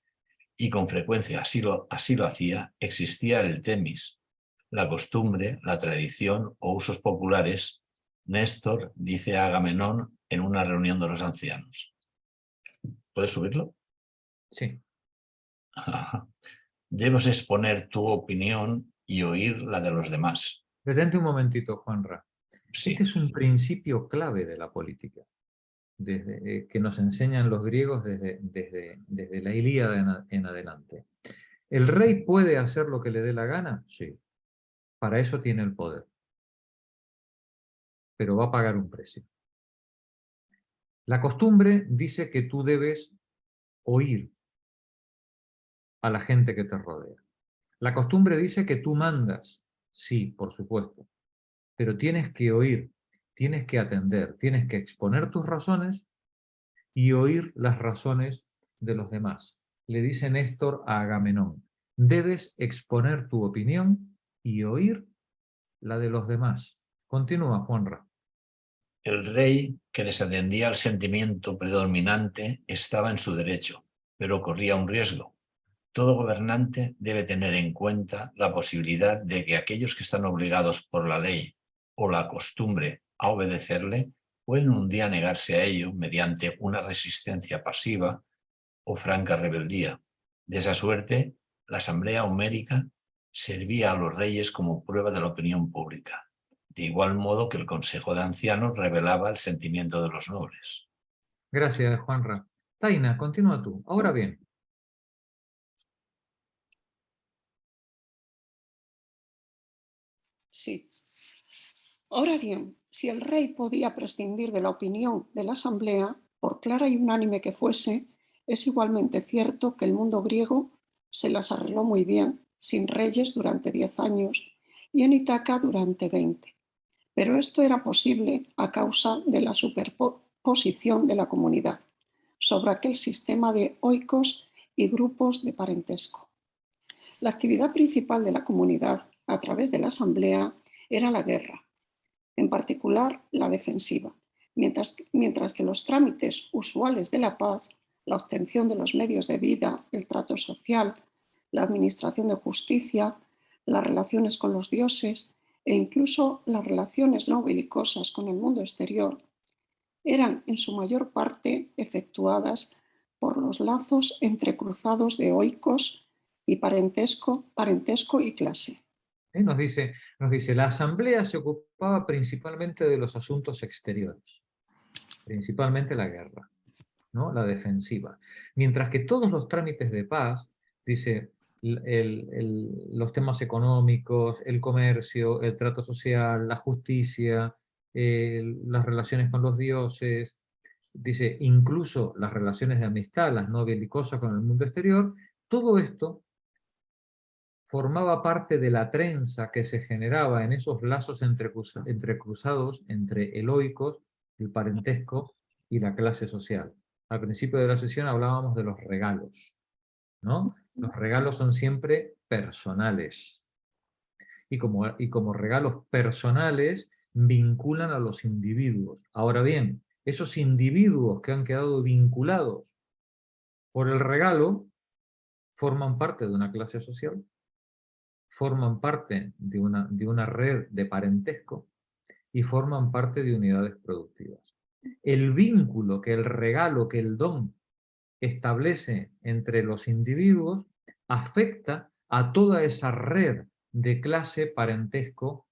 y con frecuencia así lo hacía, existía el temis, la costumbre, la tradición o usos populares. Néstor dice a Agamenón en una reunión de los ancianos. ¿Puedes subirlo? Sí. Debes exponer tu opinión y oír la de los demás. Detente un momentito, Juanra. Sí. Este es un principio clave de la política, que nos enseñan los griegos desde la Ilíada en adelante. ¿El rey puede hacer lo que le dé la gana? Sí. Para eso tiene el poder. Pero va a pagar un precio. La costumbre dice que tú debes oír a la gente que te rodea. La costumbre dice que tú mandas. Sí, por supuesto. Pero tienes que oír, tienes que atender, tienes que exponer tus razones y oír las razones de los demás. Le dice Néstor a Agamenón, debes exponer tu opinión y oír la de los demás. Continúa, Juanra. El rey, que desatendía al sentimiento predominante, estaba en su derecho, pero corría un riesgo. Todo gobernante debe tener en cuenta la posibilidad de que aquellos que están obligados por la ley o la costumbre a obedecerle pueden un día negarse a ello mediante una resistencia pasiva o franca rebeldía. De esa suerte, la asamblea homérica servía a los reyes como prueba de la opinión pública, de igual modo que el consejo de ancianos revelaba el sentimiento de los nobles. Gracias, Juanra. Taina, continúa tú. Ahora bien. Sí. Ahora bien, si el rey podía prescindir de la opinión de la asamblea, por clara y unánime que fuese, es igualmente cierto que el mundo griego se las arregló muy bien, sin reyes durante 10 años y en Ítaca durante 20. Pero esto era posible a causa de la superposición de la comunidad sobre aquel sistema de oikos y grupos de parentesco. La actividad principal de la comunidad a través de la asamblea era la guerra, en particular la defensiva, mientras que los trámites usuales de la paz, la obtención de los medios de vida, el trato social, la administración de justicia, las relaciones con los dioses e incluso las relaciones no belicosas con el mundo exterior, eran en su mayor parte efectuadas por los lazos entrecruzados de oikos y parentesco y clase. Nos dice, la asamblea se ocupaba principalmente de los asuntos exteriores, principalmente la guerra, ¿no? La defensiva. Mientras que todos los trámites de paz, dice, los temas económicos, el comercio, el trato social, la justicia, las relaciones con los dioses, dice, incluso las relaciones de amistad, las no belicosas con el mundo exterior, todo esto formaba parte de la trenza que se generaba en esos lazos entrecruzados entre el oikos, el parentesco y la clase social. Al principio de la sesión hablábamos de los regalos, ¿no? Los regalos son siempre personales. Y como regalos personales, vinculan a los individuos. Ahora bien, esos individuos que han quedado vinculados por el regalo forman parte de una clase social, forman parte de una red de parentesco y forman parte de unidades productivas. El vínculo que el regalo, que el don establece entre los individuos afecta a toda esa red de clase, parentesco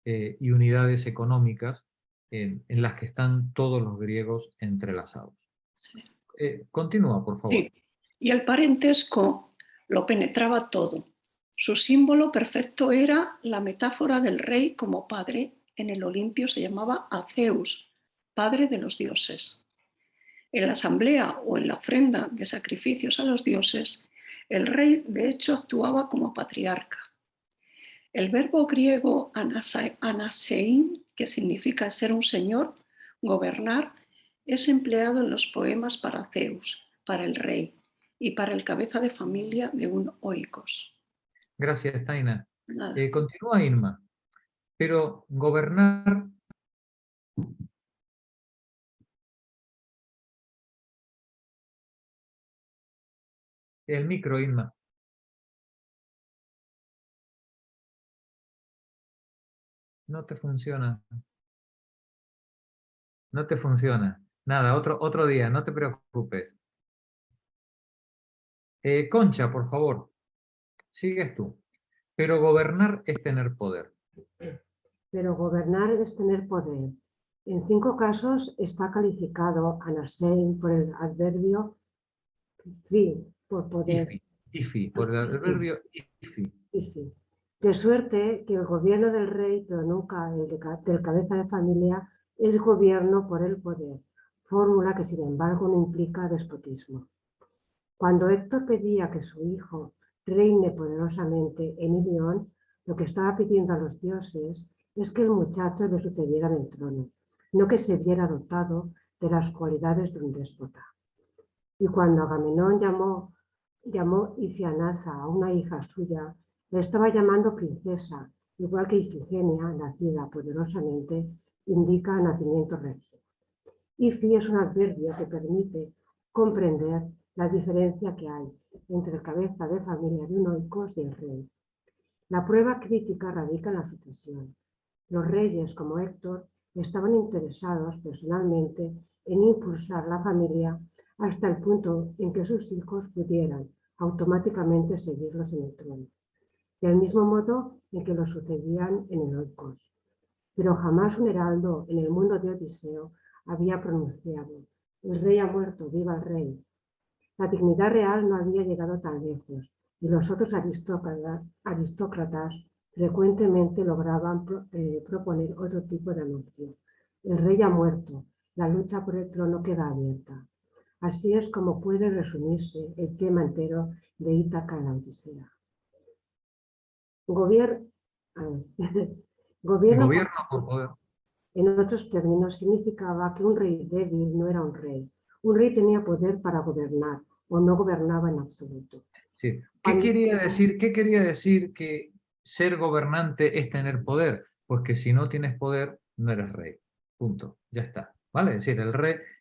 y unidades económicas en las que están todos los griegos entrelazados. Sí. Continúa, por favor. Sí. Y el parentesco lo penetraba todo. Su símbolo perfecto era la metáfora del rey como padre. En el Olimpio se llamaba a Zeus, padre de los dioses. En la asamblea o en la ofrenda de sacrificios a los dioses, el rey de hecho actuaba como patriarca. El verbo griego anasein, que significa ser un señor, gobernar, es empleado en los poemas para Zeus, para el rey y para el cabeza de familia de un oikos. Gracias, Taina. Continúa, Irma. Pero gobernar... El micro, Irma. No te funciona. No te funciona. Nada, otro día, no te preocupes. Concha, por favor. Sigues tú. Pero gobernar es tener poder. Pero gobernar es tener poder. En 5 casos está calificado anasein por el adverbio fi, por poder. Ifi, por el adverbio ifi. De suerte que el gobierno del rey, pero nunca el del cabeza de familia, es gobierno por el poder, fórmula que sin embargo no implica despotismo. Cuando Héctor pedía que su hijo reine poderosamente en Ilión, lo que estaba pidiendo a los dioses es que el muchacho le sucediera en el trono, no que se viera dotado de las cualidades de un déspota. Y cuando Agamenón llamó Ifigenia a una hija suya, le estaba llamando princesa, igual que Ifigenia, nacida poderosamente, indica nacimiento regio. Ifi es un adverbio que permite comprender la diferencia que hay entre el cabeza de familia de un oikos y el rey. La prueba crítica radica en la sucesión. Los reyes, como Héctor, estaban interesados personalmente en impulsar la familia hasta el punto en que sus hijos pudieran automáticamente seguirlos en el trono, del mismo modo en que lo sucedían en el oikos. Pero jamás un heraldo en el mundo de Odiseo había pronunciado: el rey ha muerto, viva el rey. La dignidad real no había llegado tan lejos y los otros aristócratas frecuentemente lograban proponer otro tipo de anuncio. El rey ha muerto, la lucha por el trono queda abierta. Así es como puede resumirse el tema entero de Ítaca en la Odisea. Gobierno por poder. En otros términos, significaba que un rey débil no era un rey. Un rey tenía poder para gobernar o no gobernaba en absoluto. Sí. ¿Qué quería decir que ser gobernante es tener poder? Pues que si no tienes poder, no eres rey. Punto. Ya está. ¿Vale? Es decir,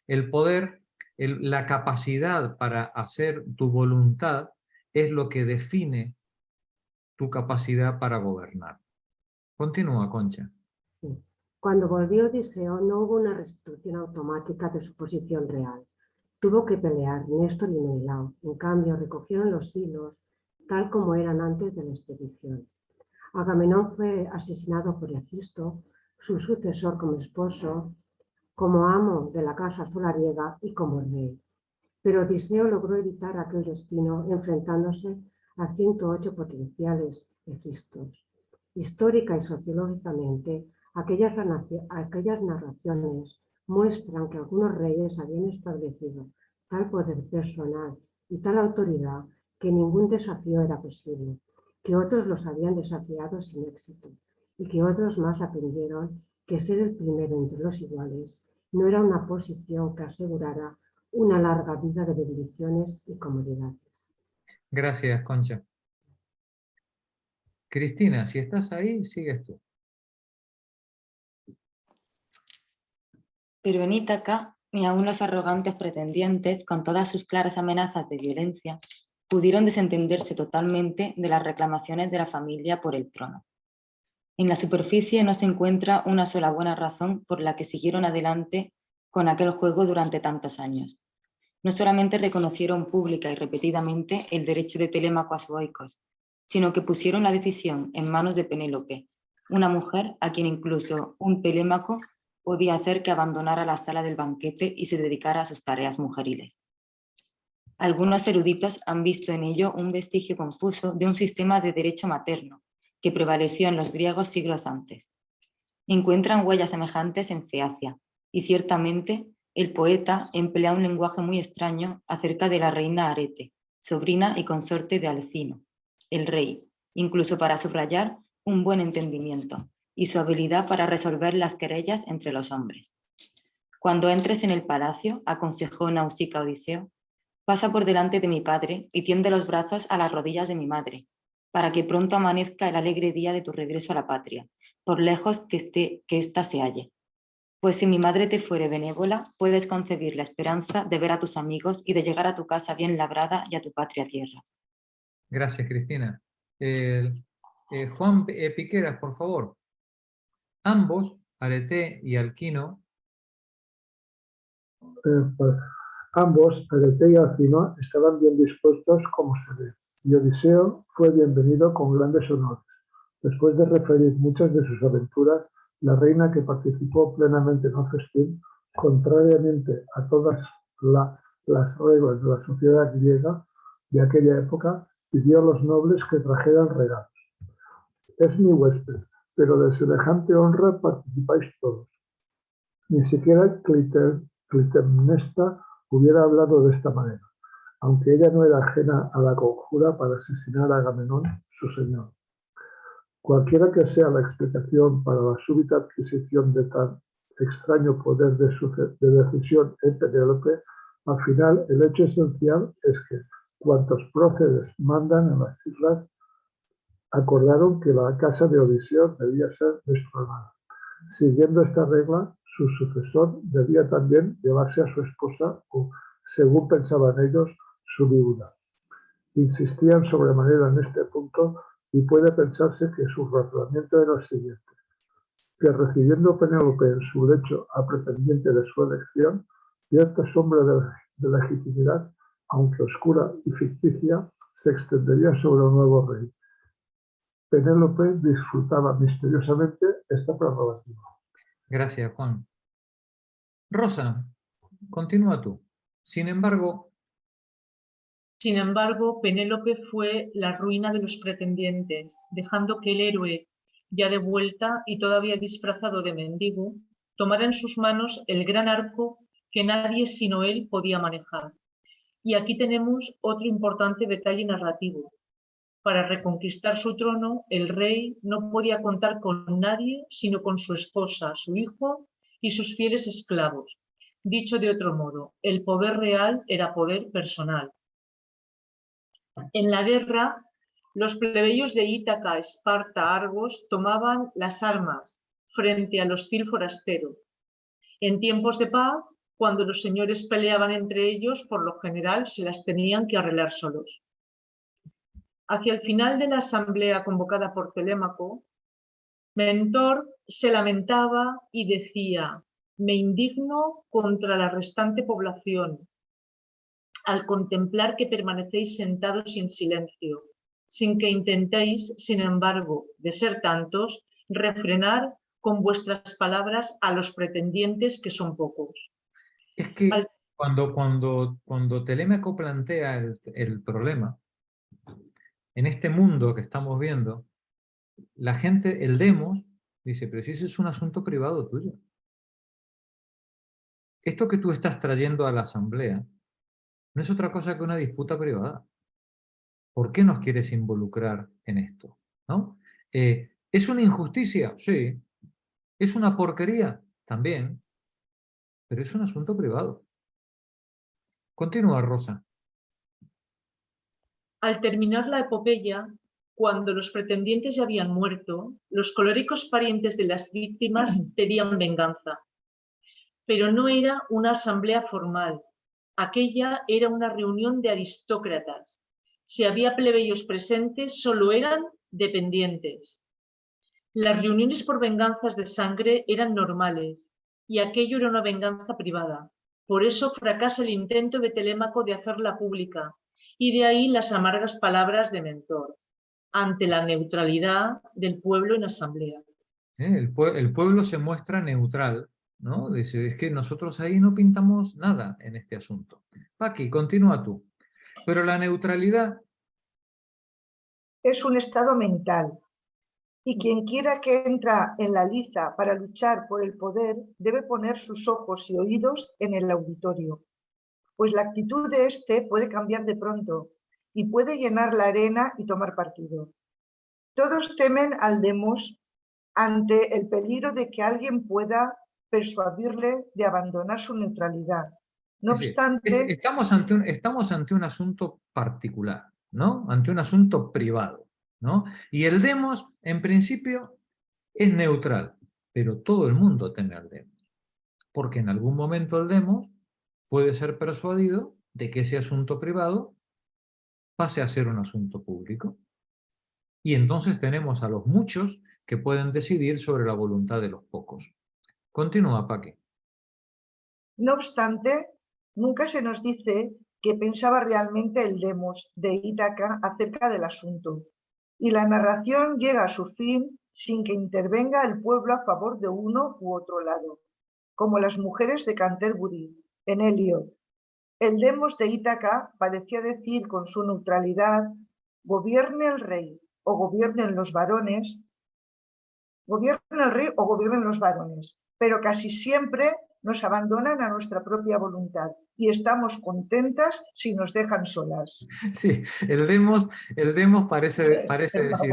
el poder, la capacidad para hacer tu voluntad es lo que define tu capacidad para gobernar. Continúa, Concha. Sí. Cuando volvió Odiseo no hubo una restitución automática de su posición real. Tuvo que pelear Néstor y Menelao. En cambio, recogieron los hilos tal como eran antes de la expedición. Agamenón fue asesinado por Egisto, su sucesor como esposo, como amo de la casa solariega y como rey. Pero Odiseo logró evitar aquel destino enfrentándose a 108 potenciales Egistos. Histórica y sociológicamente, aquellas narraciones muestran que algunos reyes habían establecido tal poder personal y tal autoridad que ningún desafío era posible, que otros los habían desafiado sin éxito y que otros más aprendieron que ser el primero entre los iguales no era una posición que asegurara una larga vida de bendiciones y comodidades. Gracias, Concha. Cristina, si estás ahí, sigues tú. Pero en Ítaca, ni aun los arrogantes pretendientes, con todas sus claras amenazas de violencia, pudieron desentenderse totalmente de las reclamaciones de la familia por el trono. En la superficie no se encuentra una sola buena razón por la que siguieron adelante con aquel juego durante tantos años. No solamente reconocieron pública y repetidamente el derecho de Telémaco a su oikos, sino que pusieron la decisión en manos de Penélope, una mujer a quien incluso un Telémaco podía hacer que abandonara la sala del banquete y se dedicara a sus tareas mujeriles. Algunos eruditos han visto en ello un vestigio confuso de un sistema de derecho materno que prevaleció en los griegos siglos antes. Encuentran huellas semejantes en Feacia, y ciertamente el poeta emplea un lenguaje muy extraño acerca de la reina Arete, sobrina y consorte de Alcino, el rey, incluso para subrayar un buen entendimiento y su habilidad para resolver las querellas entre los hombres. Cuando entres en el palacio, aconsejó Nausicaa a Odiseo, pasa por delante de mi padre y tiende los brazos a las rodillas de mi madre, para que pronto amanezca el alegre día de tu regreso a la patria, por lejos que ésta se halle. Pues si mi madre te fuere benévola, puedes concebir la esperanza de ver a tus amigos y de llegar a tu casa bien labrada y a tu patria tierra. Gracias, Cristina. Juan Piqueras, por favor. Ambos, Arete y Alquino, ambos, Arete y Alcino, estaban bien dispuestos como se ve, y Odiseo fue bienvenido con grandes honores. Después de referir muchas de sus aventuras, la reina, que participó plenamente en el festín, contrariamente a todas las reglas de la sociedad griega de aquella época, pidió a los nobles que trajeran regalos. Es mi huésped, pero de semejante honra participáis todos. Ni siquiera Clitemnestra hubiera hablado de esta manera, aunque ella no era ajena a la conjura para asesinar a Agamenón, su señor. Cualquiera que sea la explicación para la súbita adquisición de tan extraño poder de decisión en Penélope, al final el hecho esencial es que cuantos próceres mandan en las islas acordaron que la casa de Odiseo debía ser destronada. Siguiendo esta regla, su sucesor debía también llevarse a su esposa o, según pensaban ellos, su viuda. Insistían sobremanera en este punto y puede pensarse que su razonamiento era el siguiente, que recibiendo Penélope en su lecho a pretendiente de su elección, cierta sombra de legitimidad, aunque oscura y ficticia, se extendería sobre un nuevo rey. Penélope disfrutaba misteriosamente esta prerrogativa. Gracias, Juan. Rosa, continúa tú. Sin embargo, Penélope fue la ruina de los pretendientes, dejando que el héroe, ya de vuelta y todavía disfrazado de mendigo, tomara en sus manos el gran arco que nadie sino él podía manejar. Y aquí tenemos otro importante detalle narrativo. Para reconquistar su trono, el rey no podía contar con nadie sino con su esposa, su hijo y sus fieles esclavos. Dicho de otro modo, el poder real era poder personal. En la guerra, los plebeyos de Ítaca, Esparta, Argos tomaban las armas frente al hostil forastero. En tiempos de paz, cuando los señores peleaban entre ellos, por lo general se las tenían que arreglar solos. Hacia el final de la asamblea convocada por Telémaco, Mentor se lamentaba y decía: me indigno contra la restante población, al contemplar que permanecéis sentados en silencio, sin que intentéis, sin embargo, de ser tantos, refrenar con vuestras palabras a los pretendientes, que son pocos. Es que cuando Telémaco plantea el problema, en este mundo que estamos viendo, la gente, el demos, dice, pero si ese es un asunto privado tuyo. Esto que tú estás trayendo a la asamblea no es otra cosa que una disputa privada. ¿Por qué nos quieres involucrar en esto? ¿No? ¿Es una injusticia? Sí. ¿Es una porquería? También. Pero es un asunto privado. Continúa, Rosa. Al terminar la epopeya, cuando los pretendientes ya habían muerto, los coléricos parientes de las víctimas pedían venganza. pero no era una asamblea formal. Aquella era una reunión de aristócratas. Si había plebeyos presentes, solo eran dependientes. Las reuniones por venganzas de sangre eran normales, y aquello era una venganza privada. Por eso fracasa el intento de Telémaco de hacerla pública, y de ahí las amargas palabras de Mentor, ante la neutralidad del pueblo en asamblea. El pueblo se muestra neutral, ¿no? Dice, es que nosotros ahí no pintamos nada en este asunto. Paqui, continúa tú. Pero la neutralidad es un estado mental, y quien quiera que entra en la liza para luchar por el poder debe poner sus ojos y oídos en el auditorio, pues la actitud de éste puede cambiar de pronto y puede llenar la arena y tomar partido. Todos temen al demos ante el peligro de que alguien pueda persuadirle de abandonar su neutralidad. No obstante... Estamos ante un asunto particular, ¿no? Ante un asunto privado, ¿no? Y el demos, en principio, es neutral, pero todo el mundo teme al demos, porque en algún momento el demos puede ser persuadido de que ese asunto privado pase a ser un asunto público. Y entonces tenemos a los muchos que pueden decidir sobre la voluntad de los pocos. Continúa, Paqui. No obstante, nunca se nos dice qué pensaba realmente el demos de Ítaca acerca del asunto, y la narración llega a su fin sin que intervenga el pueblo a favor de uno u otro lado, como las mujeres de Canterbury, en Heliod. El demos de Ítaca parecía decir con su neutralidad: gobierne el rey o gobiernen los varones, pero casi siempre nos abandonan a nuestra propia voluntad y estamos contentas si nos dejan solas. Sí, el demos parece decir,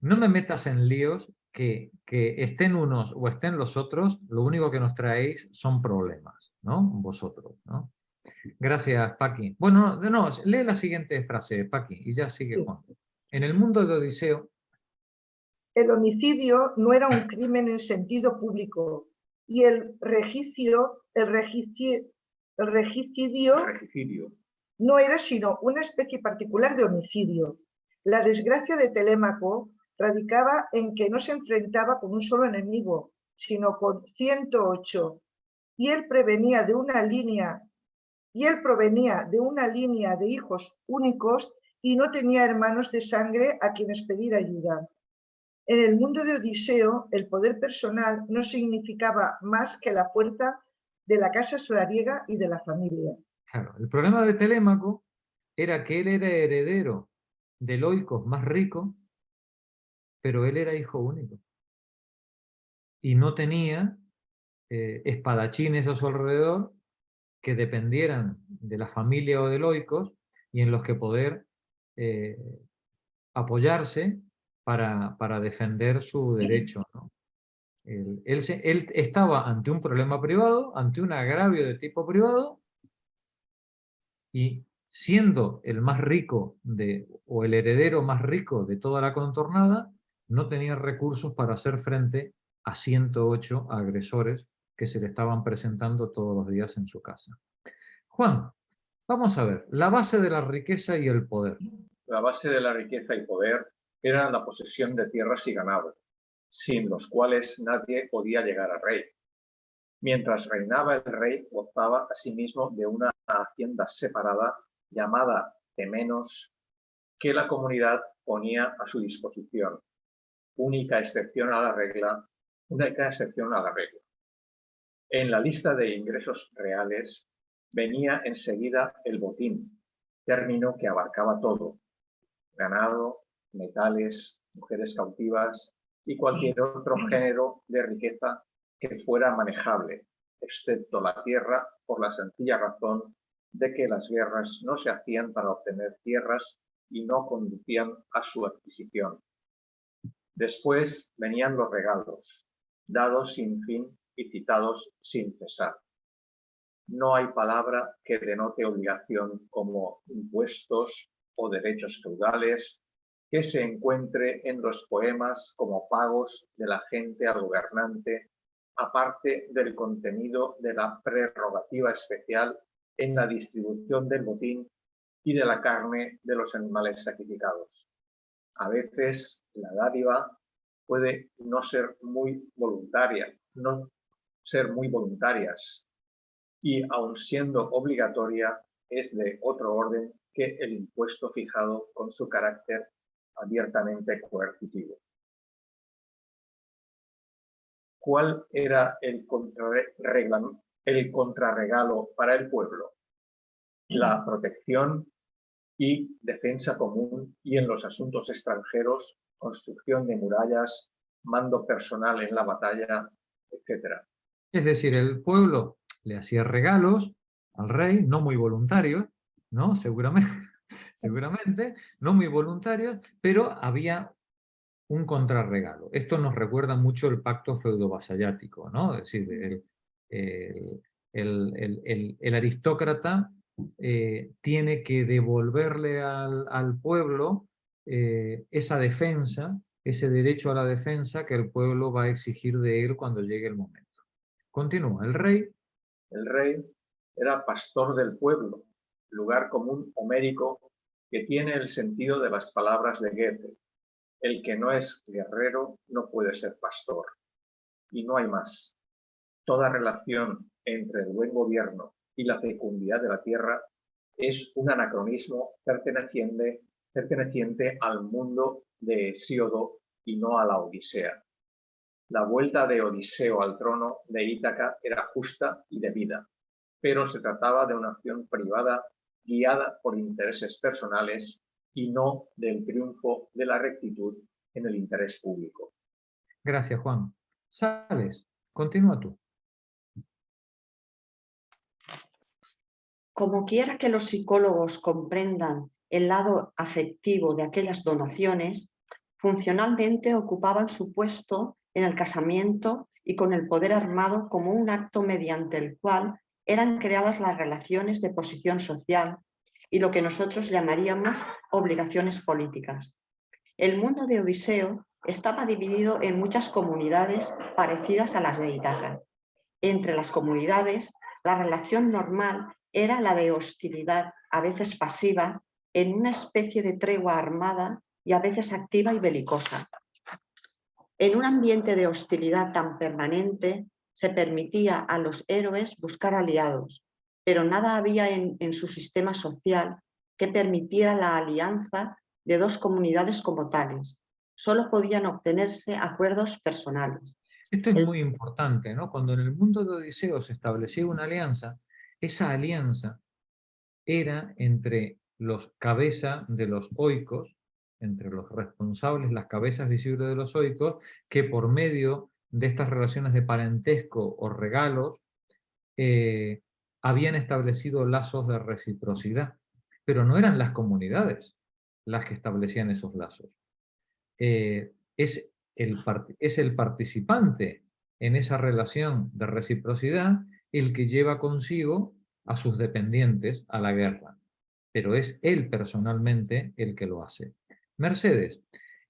no me metas en líos, que estén unos o estén los otros, lo único que nos traéis son problemas, ¿no? Vosotros, ¿no? Gracias, Paqui. Bueno, no, lee la siguiente frase, Paqui, y ya sigue Juan. En el mundo de Odiseo... El homicidio no era un crimen en sentido público, y el regicidio no era sino una especie particular de homicidio. La desgracia de Telémaco radicaba en que no se enfrentaba con un solo enemigo, sino con 108, y él provenía de una línea de hijos únicos y no tenía hermanos de sangre a quienes pedir ayuda. En el mundo de Odiseo, el poder personal no significaba más que la fuerza de la casa solariega y de la familia. Claro, el problema de Telémaco era que él era heredero del Oikos más rico, pero él era hijo único. Y no tenía espadachines a su alrededor que dependieran de la familia o del Oikos y en los que poder apoyarse para defender su derecho, ¿no? Él estaba ante un problema privado, ante un agravio de tipo privado, y siendo el más rico o el heredero más rico de toda la contornada, no tenía recursos para hacer frente a 108 agresores que se le estaban presentando todos los días en su casa. Juan, vamos a ver, la base de la riqueza y el poder. La base de la riqueza y poder era la posesión de tierras y ganado, sin los cuales nadie podía llegar al rey. Mientras reinaba el rey, gozaba asimismo de una hacienda separada llamada temenos, que la comunidad ponía a su disposición, única excepción a la regla. En la lista de ingresos reales venía enseguida el botín, término que abarcaba todo: ganado, metales, mujeres cautivas y cualquier otro género de riqueza que fuera manejable, excepto la tierra, por la sencilla razón de que las guerras no se hacían para obtener tierras y no conducían a su adquisición. Después venían los regalos, dados sin fin y citados sin cesar. No hay palabra que denote obligación como impuestos o derechos feudales que se encuentre en los poemas como pagos de la gente al gobernante aparte del contenido de la prerrogativa especial en la distribución del botín y de la carne de los animales sacrificados. A veces la dádiva puede no ser muy voluntaria, y aun siendo obligatoria es de otro orden que el impuesto fijado con su carácter abiertamente coercitivo. ¿Cuál era el contrarregalo para el pueblo? La protección y defensa común, y en los asuntos extranjeros, construcción de murallas, mando personal en la batalla, etc. Es decir, el pueblo le hacía regalos al rey, no muy voluntarios, ¿no? Seguramente, no muy voluntarios, pero había un contrarregalo. Esto nos recuerda mucho el pacto feudo-vasallático, ¿no? Es decir, el aristócrata tiene que devolverle al pueblo esa defensa, ese derecho a la defensa que el pueblo va a exigir de él cuando llegue el momento. Continúa, el rey. El rey era pastor del pueblo, lugar común homérico que tiene el sentido de las palabras de Goethe. El que no es guerrero no puede ser pastor. Y no hay más. Toda relación entre el buen gobierno y la fecundidad de la tierra es un anacronismo perteneciente al mundo de Hesíodo y no a la Odisea. La vuelta de Odiseo al trono de Ítaca era justa y debida, pero se trataba de una acción privada guiada por intereses personales y no del triunfo de la rectitud en el interés público. Gracias, Juan. Sales, continúa tú. Como quiera que los psicólogos comprendan el lado afectivo de aquellas donaciones, funcionalmente ocupaban su puesto en el casamiento y con el poder armado como un acto mediante el cual eran creadas las relaciones de posición social y lo que nosotros llamaríamos obligaciones políticas. El mundo de Odiseo estaba dividido en muchas comunidades parecidas a las de Ítaca. Entre las comunidades, la relación normal era la de hostilidad, a veces pasiva, en una especie de tregua armada y a veces activa y belicosa. En un ambiente de hostilidad tan permanente, se permitía a los héroes buscar aliados, pero nada había en su sistema social que permitiera la alianza de dos comunidades como tales. Solo podían obtenerse acuerdos personales. Esto es muy importante, ¿no? Cuando en el mundo de Odiseo se establecía una alianza, esa alianza era entre los cabezas de los oikos, entre los responsables, las cabezas visibles de los oikos, que por medio de estas relaciones de parentesco o regalos habían establecido lazos de reciprocidad. Pero no eran las comunidades las que establecían esos lazos. Es el participante en esa relación de reciprocidad el que lleva consigo a sus dependientes a la guerra, pero es él personalmente el que lo hace. Mercedes,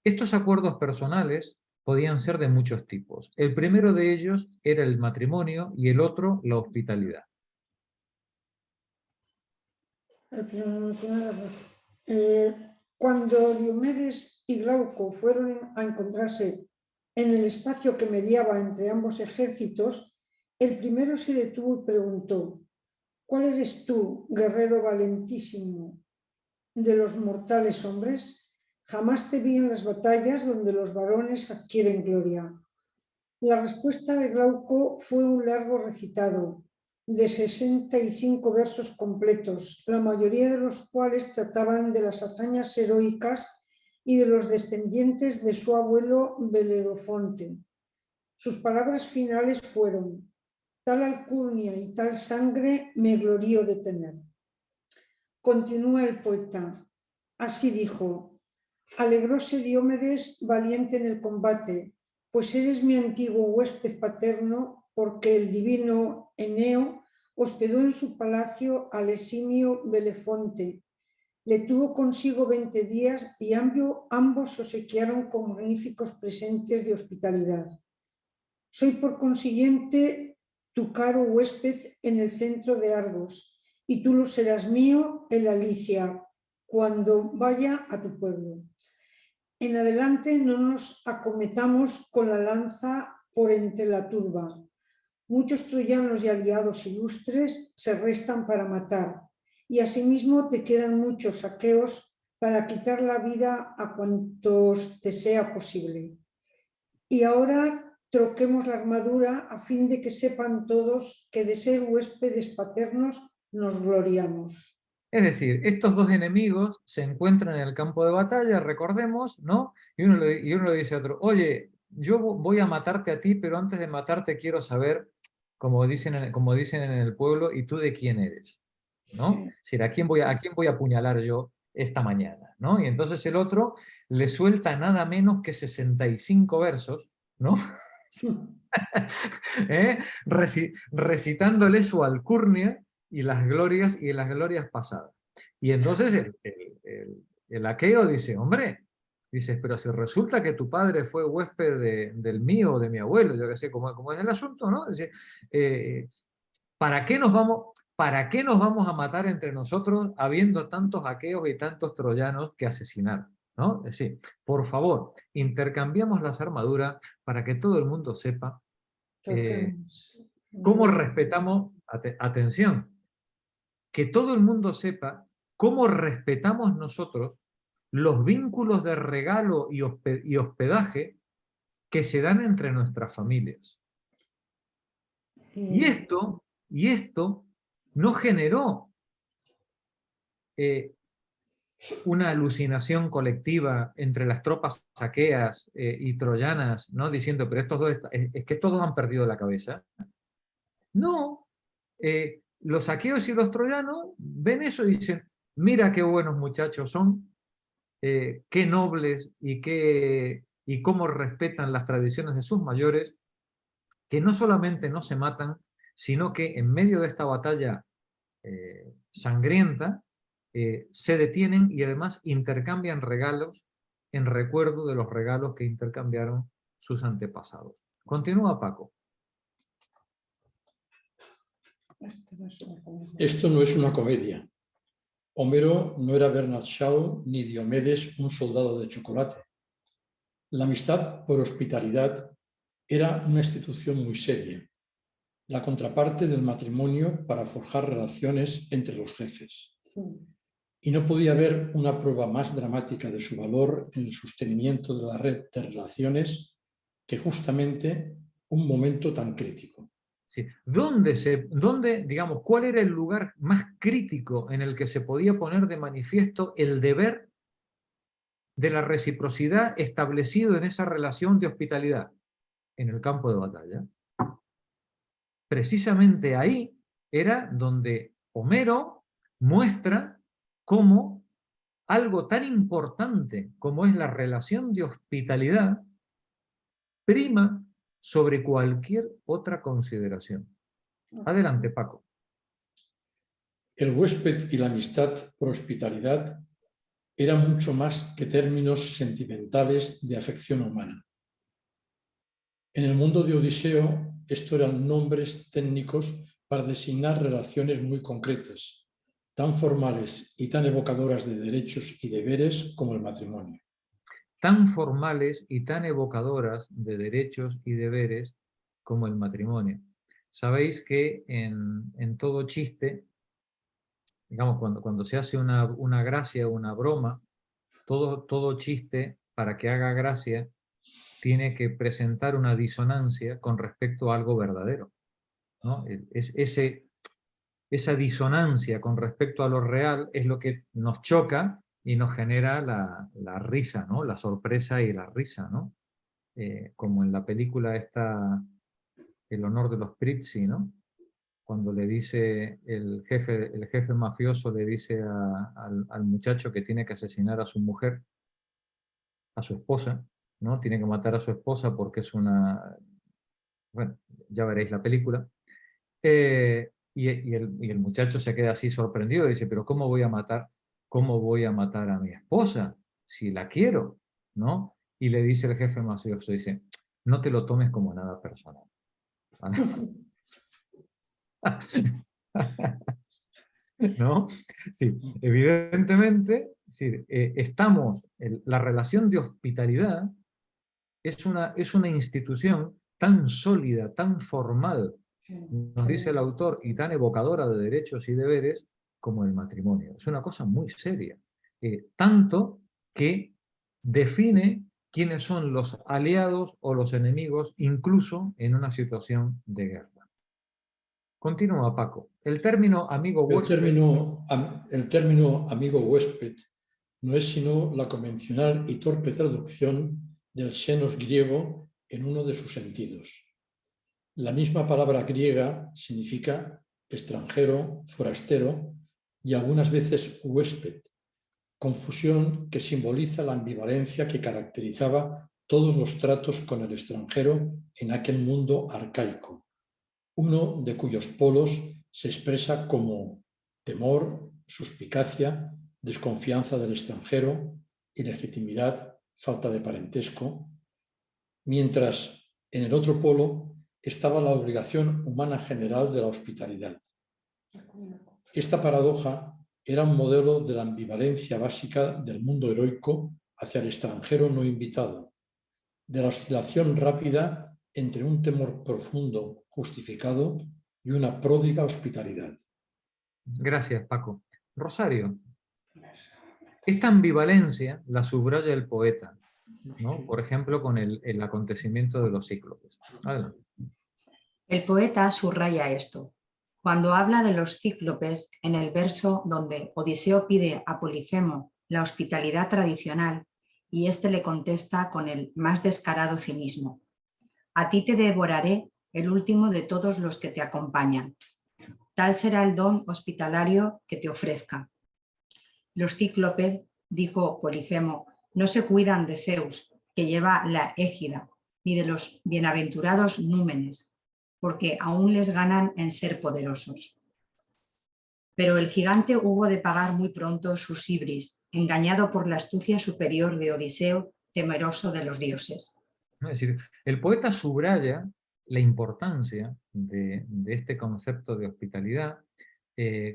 estos acuerdos personales podían ser de muchos tipos. El primero de ellos era el matrimonio y el otro la hospitalidad. Cuando Diomedes y Glauco fueron a encontrarse en el espacio que mediaba entre ambos ejércitos, el primero se detuvo y preguntó: ¿cuál eres tú, guerrero valentísimo de los mortales hombres? Jamás te vi en las batallas donde los varones adquieren gloria. La respuesta de Glauco fue un largo recitado de 65 versos completos, la mayoría de los cuales trataban de las hazañas heroicas y de los descendientes de su abuelo Belerofonte. Sus palabras finales fueron: tal alcurnia y tal sangre me glorío de tener. Continúa el poeta. Así dijo: alegróse Diomedes valiente en el combate, pues eres mi antiguo huésped paterno, porque el divino Eneo hospedó en su palacio al eximio Belefonte. Le tuvo consigo 20 días y ambos obsequiaron con magníficos presentes de hospitalidad. Soy por consiguiente tu caro huésped en el centro de Argos, y tú lo serás mío en la Licia, cuando vaya a tu pueblo. En adelante no nos acometamos con la lanza por entre la turba. Muchos troyanos y aliados ilustres se restan para matar, y asimismo te quedan muchos aqueos para quitar la vida a cuantos te sea posible. Y ahora troquemos la armadura a fin de que sepan todos que de ser huéspedes paternos nos gloriamos. Es decir, estos dos enemigos se encuentran en el campo de batalla, recordemos, ¿no? Y uno le dice a otro, oye, yo voy a matarte a ti, pero antes de matarte quiero saber, como dicen en el pueblo, ¿y tú de quién eres? ¿No? Es decir, ¿a quién voy a apuñalar yo esta mañana? ¿No? Y entonces el otro le suelta nada menos que 65 versos, ¿no? Recitándole su alcurnia y las glorias pasadas. Y entonces el aqueo dice, hombre, dice, pero si resulta que tu padre fue huésped del mío o de mi abuelo, yo que sé cómo es el asunto, ¿no? Dice, ¿para qué nos vamos a matar entre nosotros habiendo tantos aqueos y tantos troyanos que asesinar? ¿No? Es decir, por favor, intercambiamos las armaduras para que todo el mundo sepa cómo respetamos, atención, que todo el mundo sepa cómo respetamos nosotros los vínculos de regalo y hospedaje que se dan entre nuestras familias. Y esto no generó una alucinación colectiva entre las tropas aqueas y troyanas, ¿no? Diciendo, pero estos dos, es que estos dos han perdido la cabeza. No, los aqueos y los troyanos ven eso y dicen, mira qué buenos muchachos son, qué nobles y cómo respetan las tradiciones de sus mayores, que no solamente no se matan, sino que en medio de esta batalla sangrienta, se detienen y además intercambian regalos en recuerdo de los regalos que intercambiaron sus antepasados. Continúa Paco. Esto no es una comedia. Homero no era Bernard Shaw ni Diomedes un soldado de chocolate. La amistad por hospitalidad era una institución muy seria, la contraparte del matrimonio para forjar relaciones entre los jefes. Y no podía haber una prueba más dramática de su valor en el sostenimiento de la red de relaciones que justamente un momento tan crítico. Sí. Digamos, ¿cuál era el lugar más crítico en el que se podía poner de manifiesto el deber de la reciprocidad establecido en esa relación de hospitalidad? En el campo de batalla. Precisamente ahí era donde Homero muestra cómo algo tan importante como es la relación de hospitalidad prima sobre cualquier otra consideración. Adelante, Paco. El huésped y la amistad por hospitalidad eran mucho más que términos sentimentales de afección humana. En el mundo de Odiseo, esto eran nombres técnicos para designar relaciones muy concretas, tan formales y tan evocadoras de derechos y deberes como el matrimonio. Tan formales y tan evocadoras de derechos y deberes como el matrimonio. Sabéis que en todo chiste, digamos, cuando se hace una gracia, una broma, todo chiste, para que haga gracia, tiene que presentar una disonancia con respecto a algo verdadero, ¿no? Esa disonancia con respecto a lo real es lo que nos choca y nos genera la risa, ¿no? La sorpresa y la risa, ¿no? Como en la película esta, El honor de los Prizzi, ¿no? Cuando le dice el jefe mafioso le dice al muchacho que tiene que asesinar a su mujer, a su esposa, ¿no? Tiene que matar a su esposa porque es una... Bueno, ya veréis la película. Y el muchacho se queda así sorprendido y dice, pero ¿cómo voy a matar a mi esposa si la quiero? ¿No? Y le dice el jefe mafioso, dice, no te lo tomes como nada personal. ¿Vale? ¿No? Sí, evidentemente, sí, la relación de hospitalidad es una institución tan sólida, tan formal, nos dice el autor, y tan evocadora de derechos y deberes como el matrimonio. Es una cosa muy seria. Tanto que define quiénes son los aliados o los enemigos, incluso en una situación de guerra. Continúa, Paco. El término amigo huésped... El término amigo huésped no es sino la convencional y torpe traducción del xenos griego en uno de sus sentidos. La misma palabra griega significa extranjero, forastero y algunas veces huésped, confusión que simboliza la ambivalencia que caracterizaba todos los tratos con el extranjero en aquel mundo arcaico, uno de cuyos polos se expresa como temor, suspicacia, desconfianza del extranjero, ilegitimidad, falta de parentesco, mientras en el otro polo estaba la obligación humana general de la hospitalidad. Esta paradoja era un modelo de la ambivalencia básica del mundo heroico hacia el extranjero no invitado, de la oscilación rápida entre un temor profundo justificado y una pródiga hospitalidad. Gracias, Paco. Rosario, esta ambivalencia la subraya el poeta, ¿no? Por ejemplo, con el acontecimiento de los cíclopes. Adelante. El poeta subraya esto. Cuando habla de los cíclopes, en el verso donde Odiseo pide a Polifemo la hospitalidad tradicional y éste le contesta con el más descarado cinismo: a ti te devoraré, el último de todos los que te acompañan. Tal será el don hospitalario que te ofrezca. Los cíclopes, dijo Polifemo, no se cuidan de Zeus, que lleva la égida, ni de los bienaventurados númenes, porque aún les ganan en ser poderosos. Pero el gigante hubo de pagar muy pronto sus ibris, engañado por la astucia superior de Odiseo, temeroso de los dioses. Es decir, el poeta subraya la importancia de este concepto de hospitalidad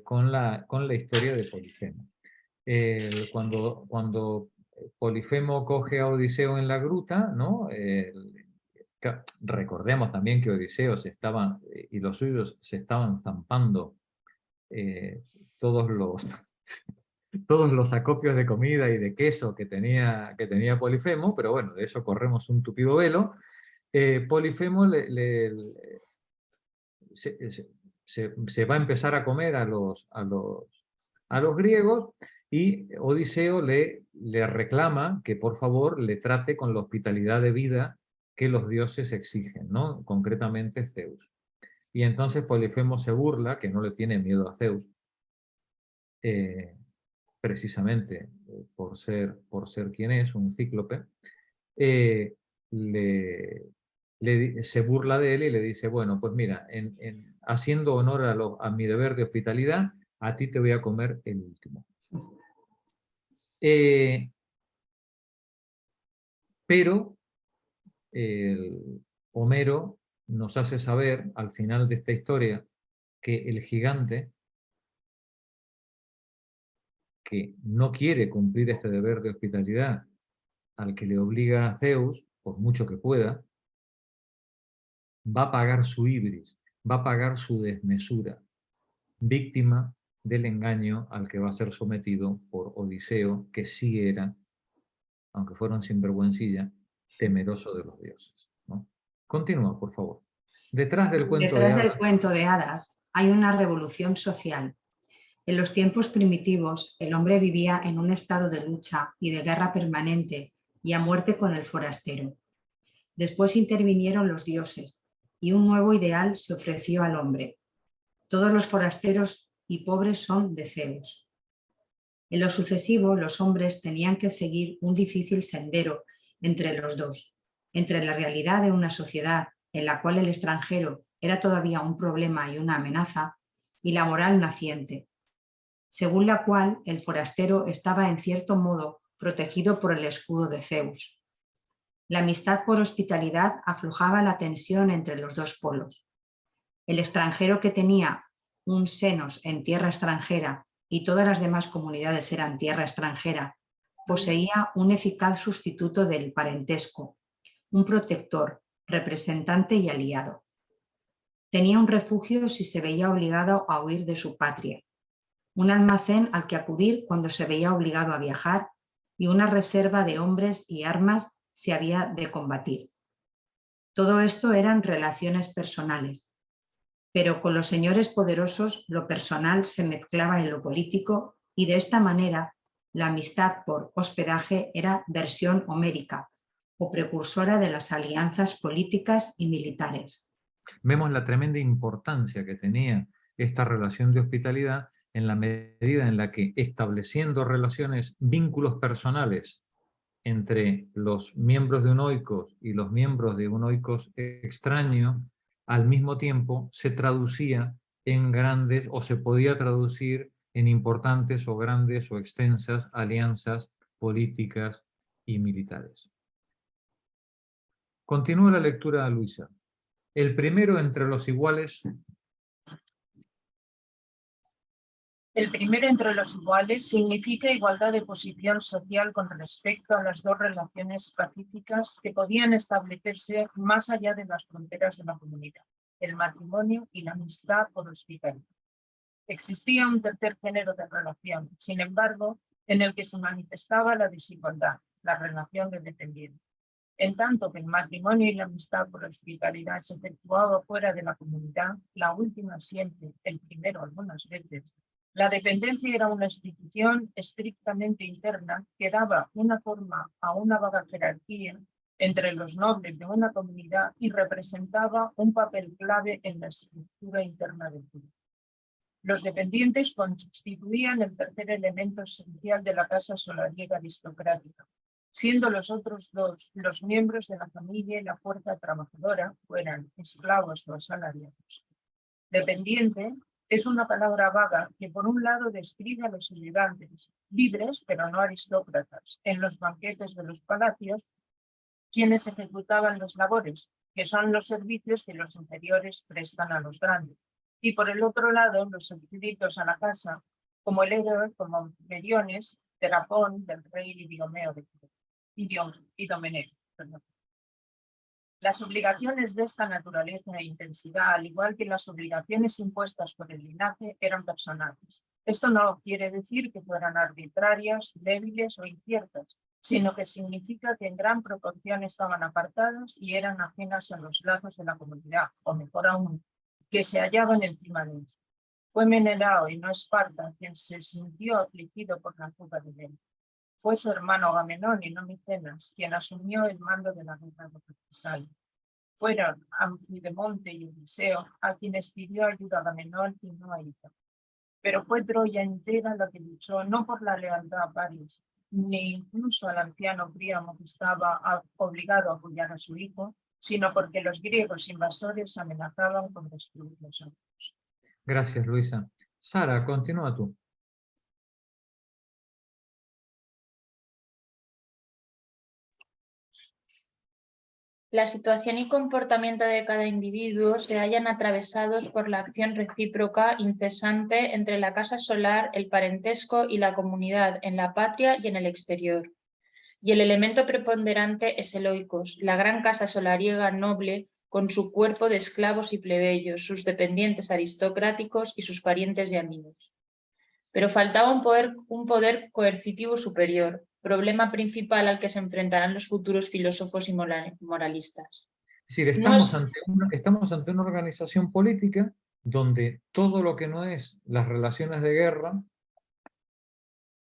con la historia de Polifemo. Cuando Polifemo coge a Odiseo en la gruta, ¿no? Recordemos también que Odiseo y los suyos se estaban zampando todos los acopios de comida y de queso que tenía Polifemo, pero bueno, de eso corremos un tupido velo. Polifemo se va a empezar a comer a los griegos, y Odiseo le reclama que por favor le trate con la hospitalidad de vida que los dioses exigen, ¿no? Concretamente Zeus. Y entonces Polifemo se burla, que no le tiene miedo a Zeus, precisamente por ser quien es, un cíclope, se burla de él y le dice, bueno, pues mira, haciendo honor a mi deber de hospitalidad, a ti te voy a comer el último. Pero Homero nos hace saber, al final de esta historia, que el gigante, que no quiere cumplir este deber de hospitalidad al que le obliga a Zeus, por mucho que pueda, va a pagar su ibris, va a pagar su desmesura, víctima del engaño al que va a ser sometido por Odiseo, que sí era, aunque fuera un sinvergüencilla, temeroso de los dioses, ¿no? Continúa, por favor. Detrás del cuento de hadas hay una revolución social. En los tiempos primitivos, el hombre vivía en un estado de lucha y de guerra permanente y a muerte con el forastero. Después intervinieron los dioses y un nuevo ideal se ofreció al hombre. Todos los forasteros y pobres son de Zeus. En lo sucesivo, los hombres tenían que seguir un difícil sendero entre los dos, entre la realidad de una sociedad en la cual el extranjero era todavía un problema y una amenaza, y la moral naciente, según la cual el forastero estaba en cierto modo protegido por el escudo de Zeus. La amistad por hospitalidad aflojaba la tensión entre los dos polos. El extranjero que tenía un senos en tierra extranjera y todas las demás comunidades eran tierra extranjera, poseía un eficaz sustituto del parentesco, un protector, representante y aliado. Tenía un refugio si se veía obligado a huir de su patria, un almacén al que acudir cuando se veía obligado a viajar y una reserva de hombres y armas si había de combatir. Todo esto eran relaciones personales, pero con los señores poderosos lo personal se mezclaba en lo político y de esta manera la amistad por hospedaje era versión homérica o precursora de las alianzas políticas y militares. Vemos la tremenda importancia que tenía esta relación de hospitalidad en la medida en la que, estableciendo relaciones, vínculos personales entre los miembros de un oikos y los miembros de un oikos extraño, al mismo tiempo se traducía en grandes, o se podía traducir en importantes o grandes o extensas alianzas políticas y militares. Continúa la lectura, Luisa. El primero entre los iguales. El primero entre los iguales significa igualdad de posición social con respecto a las dos relaciones pacíficas que podían establecerse más allá de las fronteras de la comunidad, el matrimonio y la amistad por hospitalidad. Existía un tercer género de relación, sin embargo, en el que se manifestaba la desigualdad, la relación de dependiente. En tanto que el matrimonio y la amistad por hospitalidad se efectuaba fuera de la comunidad, la última siempre, el primero algunas veces, la dependencia era una institución estrictamente interna que daba una forma a una vaga jerarquía entre los nobles de una comunidad y representaba un papel clave en la estructura interna del grupo. Los dependientes constituían el tercer elemento esencial de la casa solariega aristocrática, siendo los otros dos los miembros de la familia y la fuerza trabajadora, fueran esclavos o asalariados. Dependiente es una palabra vaga que por un lado describe a los elegantes, libres pero no aristócratas, en los banquetes de los palacios, quienes ejecutaban las labores, que son los servicios que los inferiores prestan a los grandes. Y por el otro lado, los súbditos a la casa, como el héroe, como Meriones, Terapón, del rey Idomeneo. Las obligaciones de esta naturaleza e intensidad, al igual que las obligaciones impuestas por el linaje, eran personales. Esto no quiere decir que fueran arbitrarias, débiles o inciertas, sino que significa que en gran proporción estaban apartadas y eran ajenas a los lazos de la comunidad, o mejor aún, que se hallaban encima de ellos. Fue Menelao y no Esparta quien se sintió afligido por la fuga de él. Fue su hermano Agamenón y no Micenas quien asumió el mando de la guerra de Tesalia. Fueron Anfidemonte y Odiseo a quienes pidió ayuda a Agamenón y no a Ítaca. Pero fue Troya entera la que luchó no por la lealtad a París, ni incluso al anciano Príamo que estaba obligado a apoyar a su hijo, sino porque los griegos invasores amenazaban con destruir los otros. Gracias, Luisa. Sara, continúa tú. La situación y comportamiento de cada individuo se hallan atravesados por la acción recíproca incesante entre la casa solar, el parentesco y la comunidad en la patria y en el exterior. Y el elemento preponderante es el oikos, la gran casa solariega noble con su cuerpo de esclavos y plebeyos, sus dependientes aristocráticos y sus parientes y amigos. Pero faltaba un poder coercitivo superior, problema principal al que se enfrentarán los futuros filósofos y moralistas. Es decir, estamos ante una organización política donde todo lo que no es las relaciones de guerra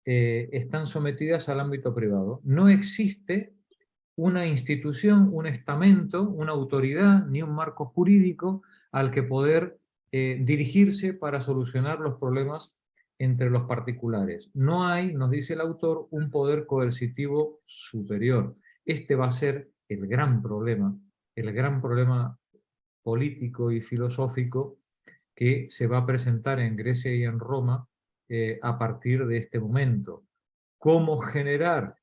están sometidas al ámbito privado. No existe una institución, un estamento, una autoridad, ni un marco jurídico al que poder dirigirse para solucionar los problemas entre los particulares. No hay, nos dice el autor, un poder coercitivo superior. Este va a ser el gran problema político y filosófico que se va a presentar en Grecia y en Roma a partir de este momento. ¿Cómo generar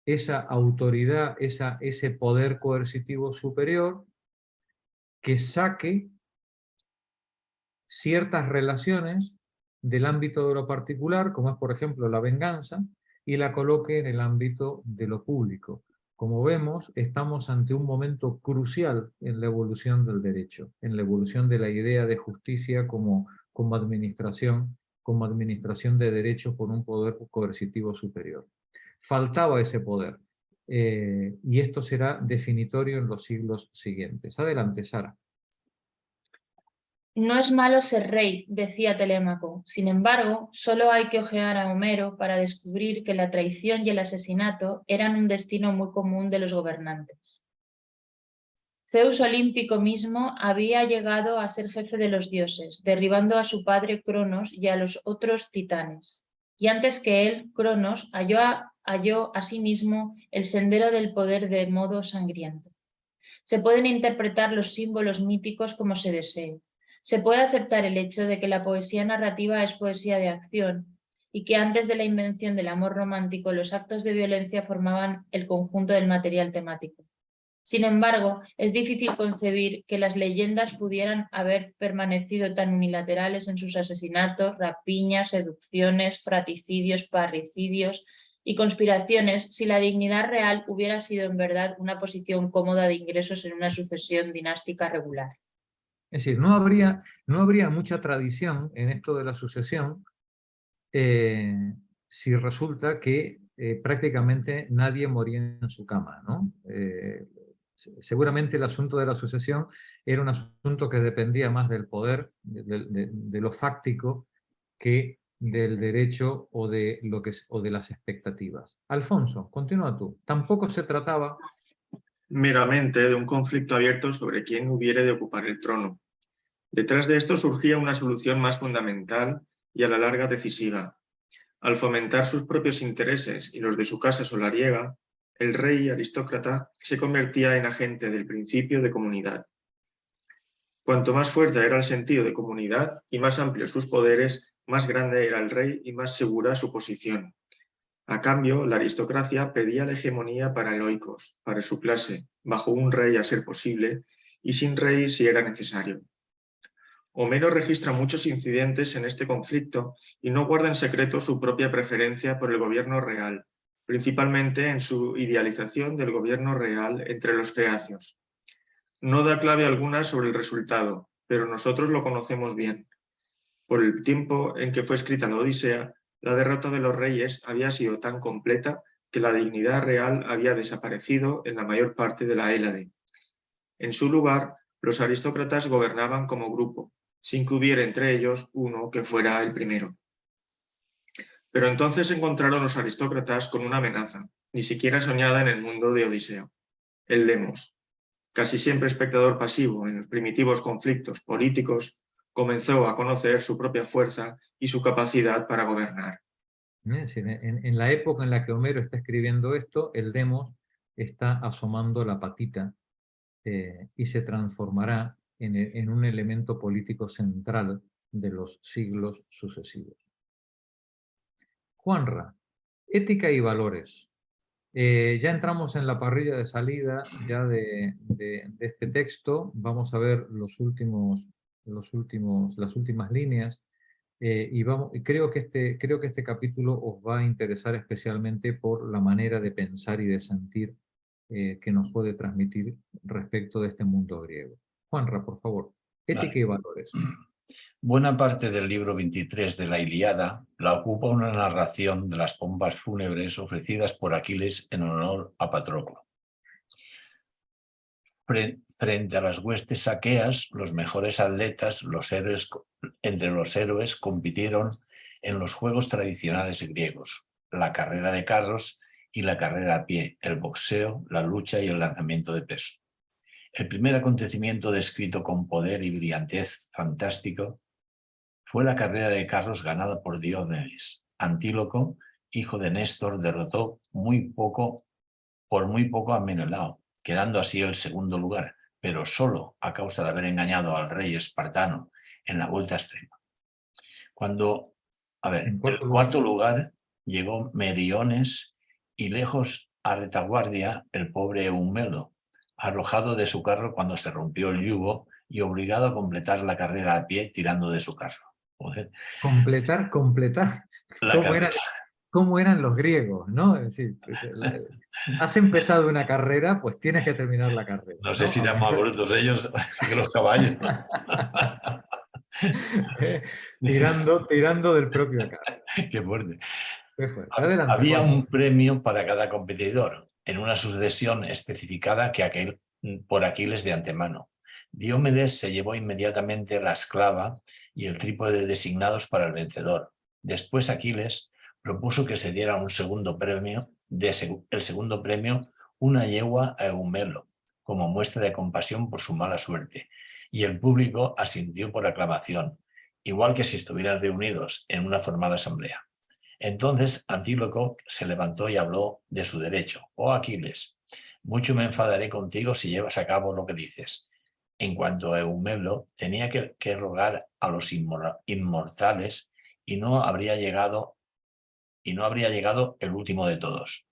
esa autoridad, ese poder coercitivo superior que saque ciertas relaciones del ámbito de lo particular, como es por ejemplo la venganza, y la coloque en el ámbito de lo público. Como vemos, estamos ante un momento crucial en la evolución del derecho, en la evolución de la idea de justicia como administración de derechos por un poder coercitivo superior. Faltaba ese poder, y esto será definitorio en los siglos siguientes. Adelante, Sara. No es malo ser rey, decía Telémaco. Sin embargo, solo hay que ojear a Homero para descubrir que la traición y el asesinato eran un destino muy común de los gobernantes. Zeus olímpico mismo había llegado a ser jefe de los dioses, derribando a su padre Cronos y a los otros titanes. Y antes que él, Cronos halló asimismo el sendero del poder de modo sangriento. Se pueden interpretar los símbolos míticos como se desee. Se puede aceptar el hecho de que la poesía narrativa es poesía de acción y que antes de la invención del amor romántico los actos de violencia formaban el conjunto del material temático. Sin embargo, es difícil concebir que las leyendas pudieran haber permanecido tan unilaterales en sus asesinatos, rapiñas, seducciones, fraticidios, parricidios y conspiraciones si la dignidad real hubiera sido en verdad una posición cómoda de ingresos en una sucesión dinástica regular. Es decir, no habría mucha tradición en esto de la sucesión si resulta que prácticamente nadie moría en su cama, ¿no? Seguramente el asunto de la sucesión era un asunto que dependía más del poder, de lo fáctico, que del derecho o de las expectativas. Alfonso, continúa tú. Tampoco se trataba meramente de un conflicto abierto sobre quién hubiere de ocupar el trono. Detrás de esto surgía una solución más fundamental y a la larga decisiva. Al fomentar sus propios intereses y los de su casa solariega, el rey aristócrata se convertía en agente del principio de comunidad. Cuanto más fuerte era el sentido de comunidad y más amplios sus poderes, más grande era el rey y más segura su posición. A cambio, la aristocracia pedía la hegemonía para el oikos, para su clase, bajo un rey a ser posible, y sin rey si era necesario. Homero registra muchos incidentes en este conflicto y no guarda en secreto su propia preferencia por el gobierno real, principalmente en su idealización del gobierno real entre los feacios. No da clave alguna sobre el resultado, pero nosotros lo conocemos bien. Por el tiempo en que fue escrita la Odisea, la derrota de los reyes había sido tan completa que la dignidad real había desaparecido en la mayor parte de la Hélade. En su lugar, los aristócratas gobernaban como grupo, sin que hubiera entre ellos uno que fuera el primero. Pero entonces se encontraron los aristócratas con una amenaza, ni siquiera soñada en el mundo de Odiseo: el demos. Casi siempre espectador pasivo en los primitivos conflictos políticos, comenzó a conocer su propia fuerza y su capacidad para gobernar. En la época en la que Homero está escribiendo esto, el demos está asomando la patita y se transformará en un elemento político central de los siglos sucesivos. Juanra, ética y valores. Ya entramos en la parrilla de salida ya de este texto. Vamos a ver las últimas líneas. Y creo que este capítulo os va a interesar especialmente por la manera de pensar y de sentir que nos puede transmitir respecto de este mundo griego. Juanra, por favor, ética y valores. Buena parte del libro 23 de la Ilíada la ocupa una narración de las pompas fúnebres ofrecidas por Aquiles en honor a Patroclo. Frente a las huestes aqueas, los mejores atletas, entre los héroes, compitieron en los juegos tradicionales griegos: la carrera de carros y la carrera a pie, el boxeo, la lucha y el lanzamiento de peso. El primer acontecimiento descrito con poder y brillantez fantástico fue la carrera de carros ganada por Diómedes. Antíloco, hijo de Néstor, derrotó por muy poco a Menelao, quedando así el segundo lugar, pero solo a causa de haber engañado al rey espartano en la vuelta extrema. El cuarto lugar llegó Meriones y lejos a retaguardia el pobre Eumelo, arrojado de su carro cuando se rompió el yugo y obligado a completar la carrera a pie tirando de su carro. Joder. Completar. ¿Cómo eran los griegos, ¿no? Es decir, has empezado una carrera, pues tienes que terminar la carrera. No sé si eran más brutos ellos que los caballos. tirando del propio carro. Qué fuerte. Qué fuerte. Adelante, Había Juan. un premio para cada competidor, en una sucesión especificada por Aquiles de antemano. Diomedes se llevó inmediatamente la esclava y el trípode designados para el vencedor. Después Aquiles propuso que se diera un segundo premio, el segundo premio, una yegua a Eumelo, como muestra de compasión por su mala suerte, y el público asintió por aclamación, igual que si estuvieran reunidos en una formal asamblea. Entonces Antíloco se levantó y habló de su derecho. Oh Aquiles, mucho me enfadaré contigo si llevas a cabo lo que dices. En cuanto a Eumelo, tenía que rogar a los inmortales y no habría llegado el último de todos.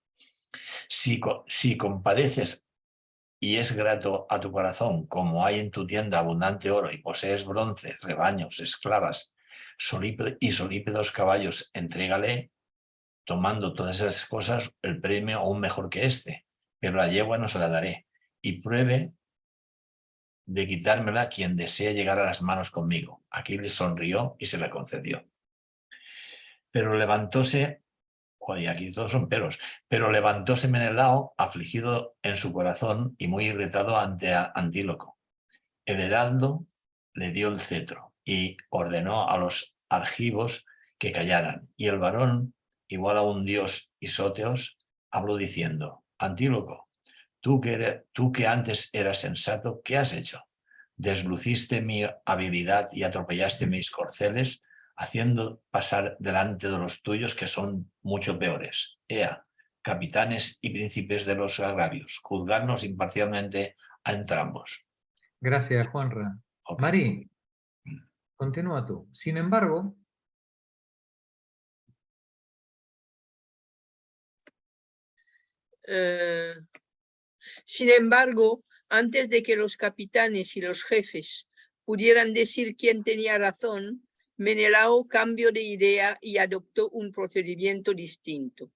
Si compadeces y es grato a tu corazón, como hay en tu tienda abundante oro y posees bronce, rebaños, esclavas y solípedos caballos, entrégale, tomando todas esas cosas, el premio aún mejor que este, pero la yegua no se la daré, y pruebe de quitármela quien desea llegar a las manos conmigo. Aquiles sonrió y se la concedió. Pero levantóse, joder, aquí todos son peros, pero levantóse Menelao, afligido en su corazón y muy irritado ante Antíloco. El heraldo le dio el cetro y ordenó a los argivos que callaran, y el varón, igual a un dios Isóteos, habló diciendo: Antíloco, tú que antes eras sensato, ¿qué has hecho? Desluciste mi habilidad y atropellaste mis corceles, haciendo pasar delante de los tuyos que son mucho peores. Ea, capitanes y príncipes de los agravios, juzgadnos imparcialmente a entrambos. Gracias, Juanra. Okay. Mari, continúa tú. Sin embargo, antes de que los capitanes y los jefes pudieran decir quién tenía razón, Menelao cambió de idea y adoptó un procedimiento distinto.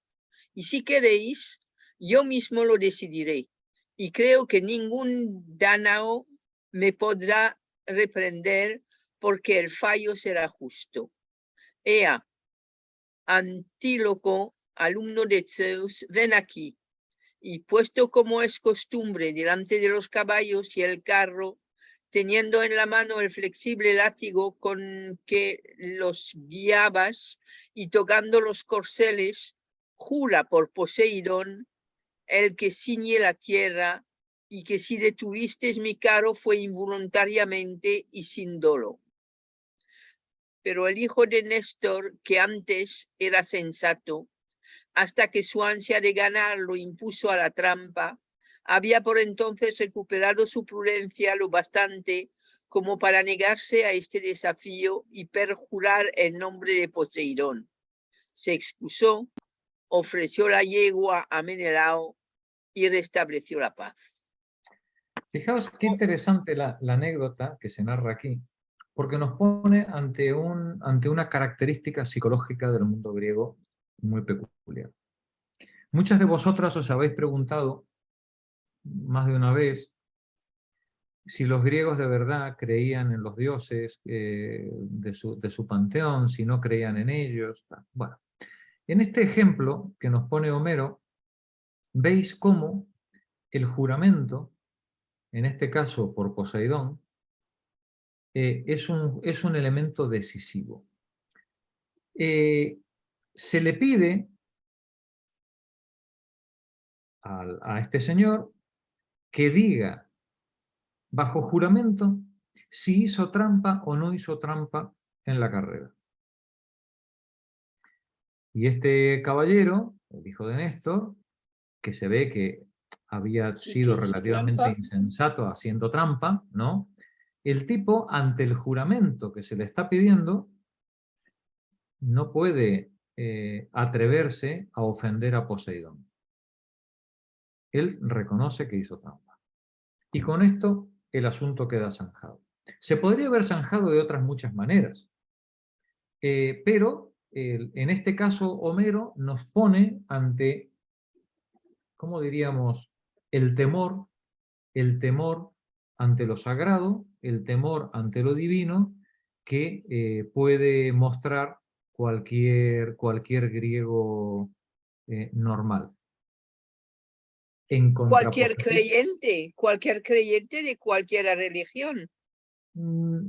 Y si queréis, yo mismo lo decidiré. Y creo que ningún dánao me podrá reprender porque el fallo será justo. Ea, Antíloco, alumno de Zeus, ven aquí. Y puesto como es costumbre delante de los caballos y el carro, teniendo en la mano el flexible látigo con que los guiabas y tocando los corceles, jura por Poseidón, el que ciñe la tierra, y que si detuvisteis mi carro fue involuntariamente y sin dolo. Pero el hijo de Néstor, que antes era sensato, hasta que su ansia de ganar lo impuso a la trampa, había por entonces recuperado su prudencia lo bastante como para negarse a este desafío y perjurar en nombre de Poseidón. Se excusó, ofreció la yegua a Menelao y restableció la paz. Fijaos qué interesante la anécdota que se narra aquí, porque nos pone ante una característica psicológica del mundo griego muy peculiar. Muchas de vosotras os habéis preguntado más de una vez si los griegos de verdad creían en los dioses de su panteón, si no creían en ellos. Bueno, en este ejemplo que nos pone Homero, veis cómo el juramento, en este caso por Poseidón, es un elemento decisivo. Se le pide a este señor que diga bajo juramento si hizo trampa o no hizo trampa en la carrera. Y este caballero, el hijo de Néstor, que se ve que había sido relativamente insensato haciendo trampa, ¿no? El tipo, ante el juramento que se le está pidiendo, no puede atreverse a ofender a Poseidón. Él reconoce que hizo trampa. Y con esto el asunto queda zanjado. Se podría haber zanjado de otras muchas maneras, pero en este caso Homero nos pone ante, ¿cómo diríamos?, el temor ante lo sagrado, el temor ante lo divino, que puede mostrar cualquier griego normal. En cualquier creyente de cualquier religión.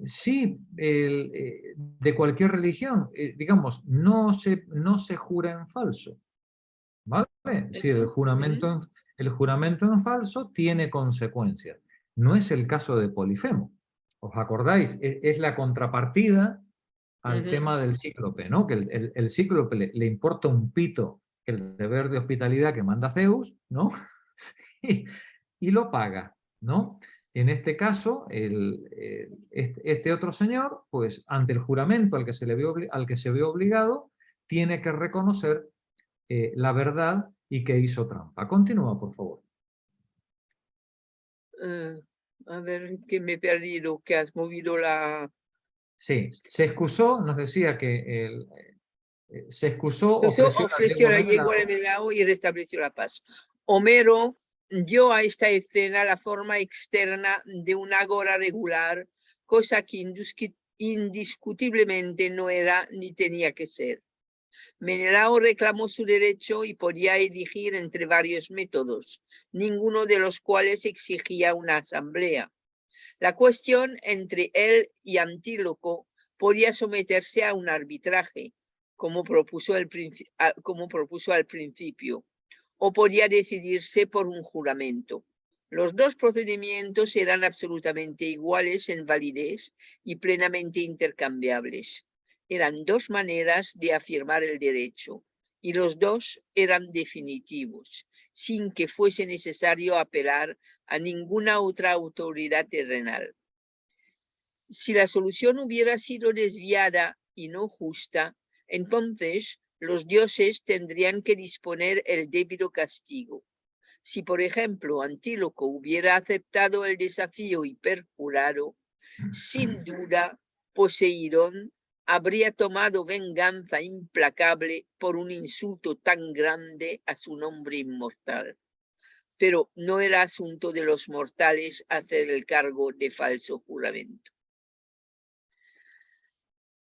Sí, de cualquier religión, digamos, no se jura en falso, ¿vale? Sí, el juramento en falso tiene consecuencias. No es el caso de Polifemo. ¿Os acordáis? Es la contrapartida al tema del cíclope, ¿no? Que el cíclope le importa un pito el deber de hospitalidad que manda Zeus, ¿no? y lo paga, ¿no? En este caso, este otro señor, pues ante el juramento al que se vio obligado, tiene que reconocer la verdad y que hizo trampa. Continúa, por favor. A ver, que me he perdido, que has movido la... Sí, se excusó, nos decía que se excusó, ofreció la yegua a Menelao y restableció la paz. Homero dio a esta escena la forma externa de un ágora regular, cosa que indiscutiblemente no era ni tenía que ser. Menelao reclamó su derecho y podía elegir entre varios métodos, ninguno de los cuales exigía una asamblea. La cuestión entre él y Antíloco podía someterse a un arbitraje, como propuso al principio, o podía decidirse por un juramento. Los dos procedimientos eran absolutamente iguales en validez y plenamente intercambiables. Eran dos maneras de afirmar el derecho, y los dos eran definitivos, sin que fuese necesario apelar a ninguna otra autoridad terrenal. Si la solución hubiera sido desviada y no justa, entonces los dioses tendrían que disponer el debido castigo. Si, por ejemplo, Antíloco hubiera aceptado el desafío y perjurado, sin duda Poseidón habría tomado venganza implacable por un insulto tan grande a su nombre inmortal. Pero no era asunto de los mortales hacer el cargo de falso juramento.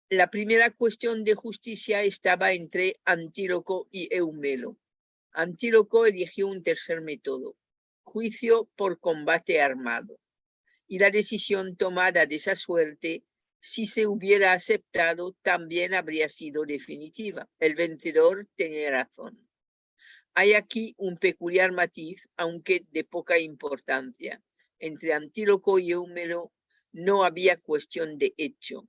La primera cuestión de justicia estaba entre Antíloco y Eumelo. Antíloco eligió un tercer método, juicio por combate armado, y la decisión tomada de esa suerte, si se hubiera aceptado, también habría sido definitiva. El vencedor tenía razón. Hay aquí un peculiar matiz, aunque de poca importancia. Entre Antíloco y Eumelo no había cuestión de hecho.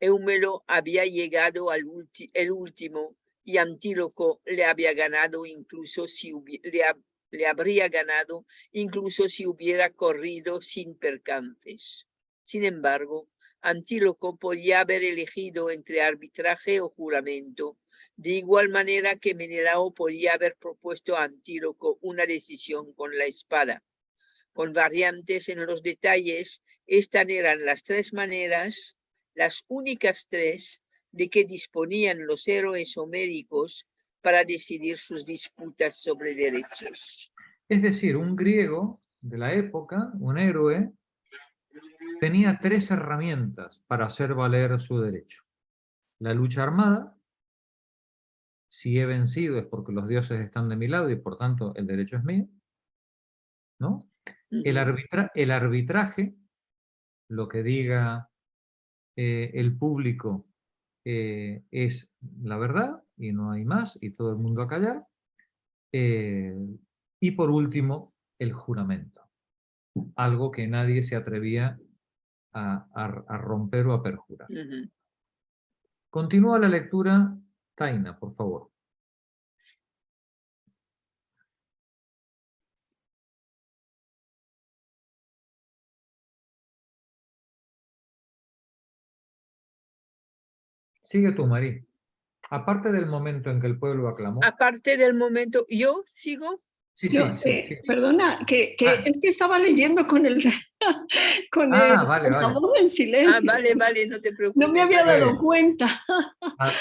Eumelo había llegado el último y Antíloco le habría ganado incluso si hubiera corrido sin percances. Sin embargo, Antíloco podía haber elegido entre arbitraje o juramento, de igual manera que Menelao podía haber propuesto a Antíloco una decisión con la espada. Con variantes en los detalles, estas eran las tres maneras, las únicas tres, de que disponían los héroes homéricos para decidir sus disputas sobre derechos. Es decir, un griego de la época, un héroe, tenía tres herramientas para hacer valer su derecho. La lucha armada, si he vencido es porque los dioses están de mi lado y por tanto el derecho es mío, ¿no? El arbitraje, lo que diga el público es la verdad y no hay más y todo el mundo a callar. Y por último, el juramento, algo que nadie se atrevía a romper o a perjurar. Continúa la lectura, Taina, por favor. Sigue tú, Marí. Aparte del momento en que el pueblo aclamó. Aparte del momento, ¿yo sigo? Sí, Perdona, que es que estaba leyendo con el altavoz en silencio. Vale, no te preocupes. No me había dado cuenta.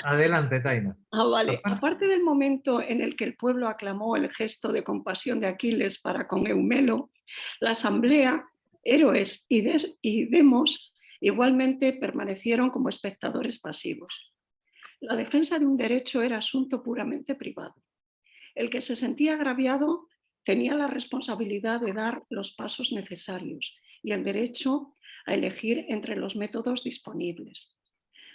Adelante, Taina. Vale. Aparte del momento en el que el pueblo aclamó el gesto de compasión de Aquiles para con Eumelo, la asamblea, héroes y demos igualmente permanecieron como espectadores pasivos. La defensa de un derecho era asunto puramente privado. El que se sentía agraviado tenía la responsabilidad de dar los pasos necesarios y el derecho a elegir entre los métodos disponibles.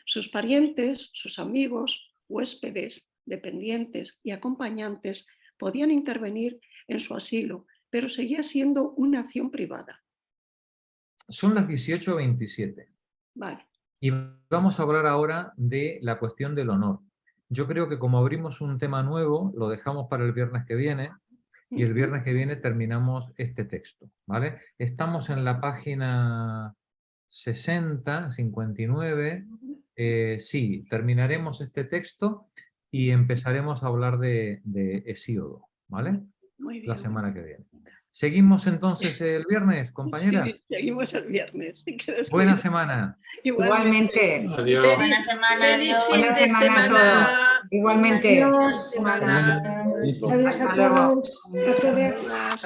Sus parientes, sus amigos, huéspedes, dependientes y acompañantes podían intervenir en su asilo, pero seguía siendo una acción privada. Son las 18:27. Vale. Y vamos a hablar ahora de la cuestión del honor. Yo creo que como abrimos un tema nuevo, lo dejamos para el viernes que viene, y el viernes que viene terminamos este texto, ¿vale? Estamos en la página 60, 59, sí, terminaremos este texto y empezaremos a hablar de Hesíodo, ¿vale? Muy bien. La semana que viene. ¿Seguimos entonces el viernes, compañera? Sí, seguimos el viernes. Buena semana. Igualmente. Adiós. Buena semana. Feliz fin Buena de semana a todos. Igualmente. Adiós. Adiós a todos. A todos.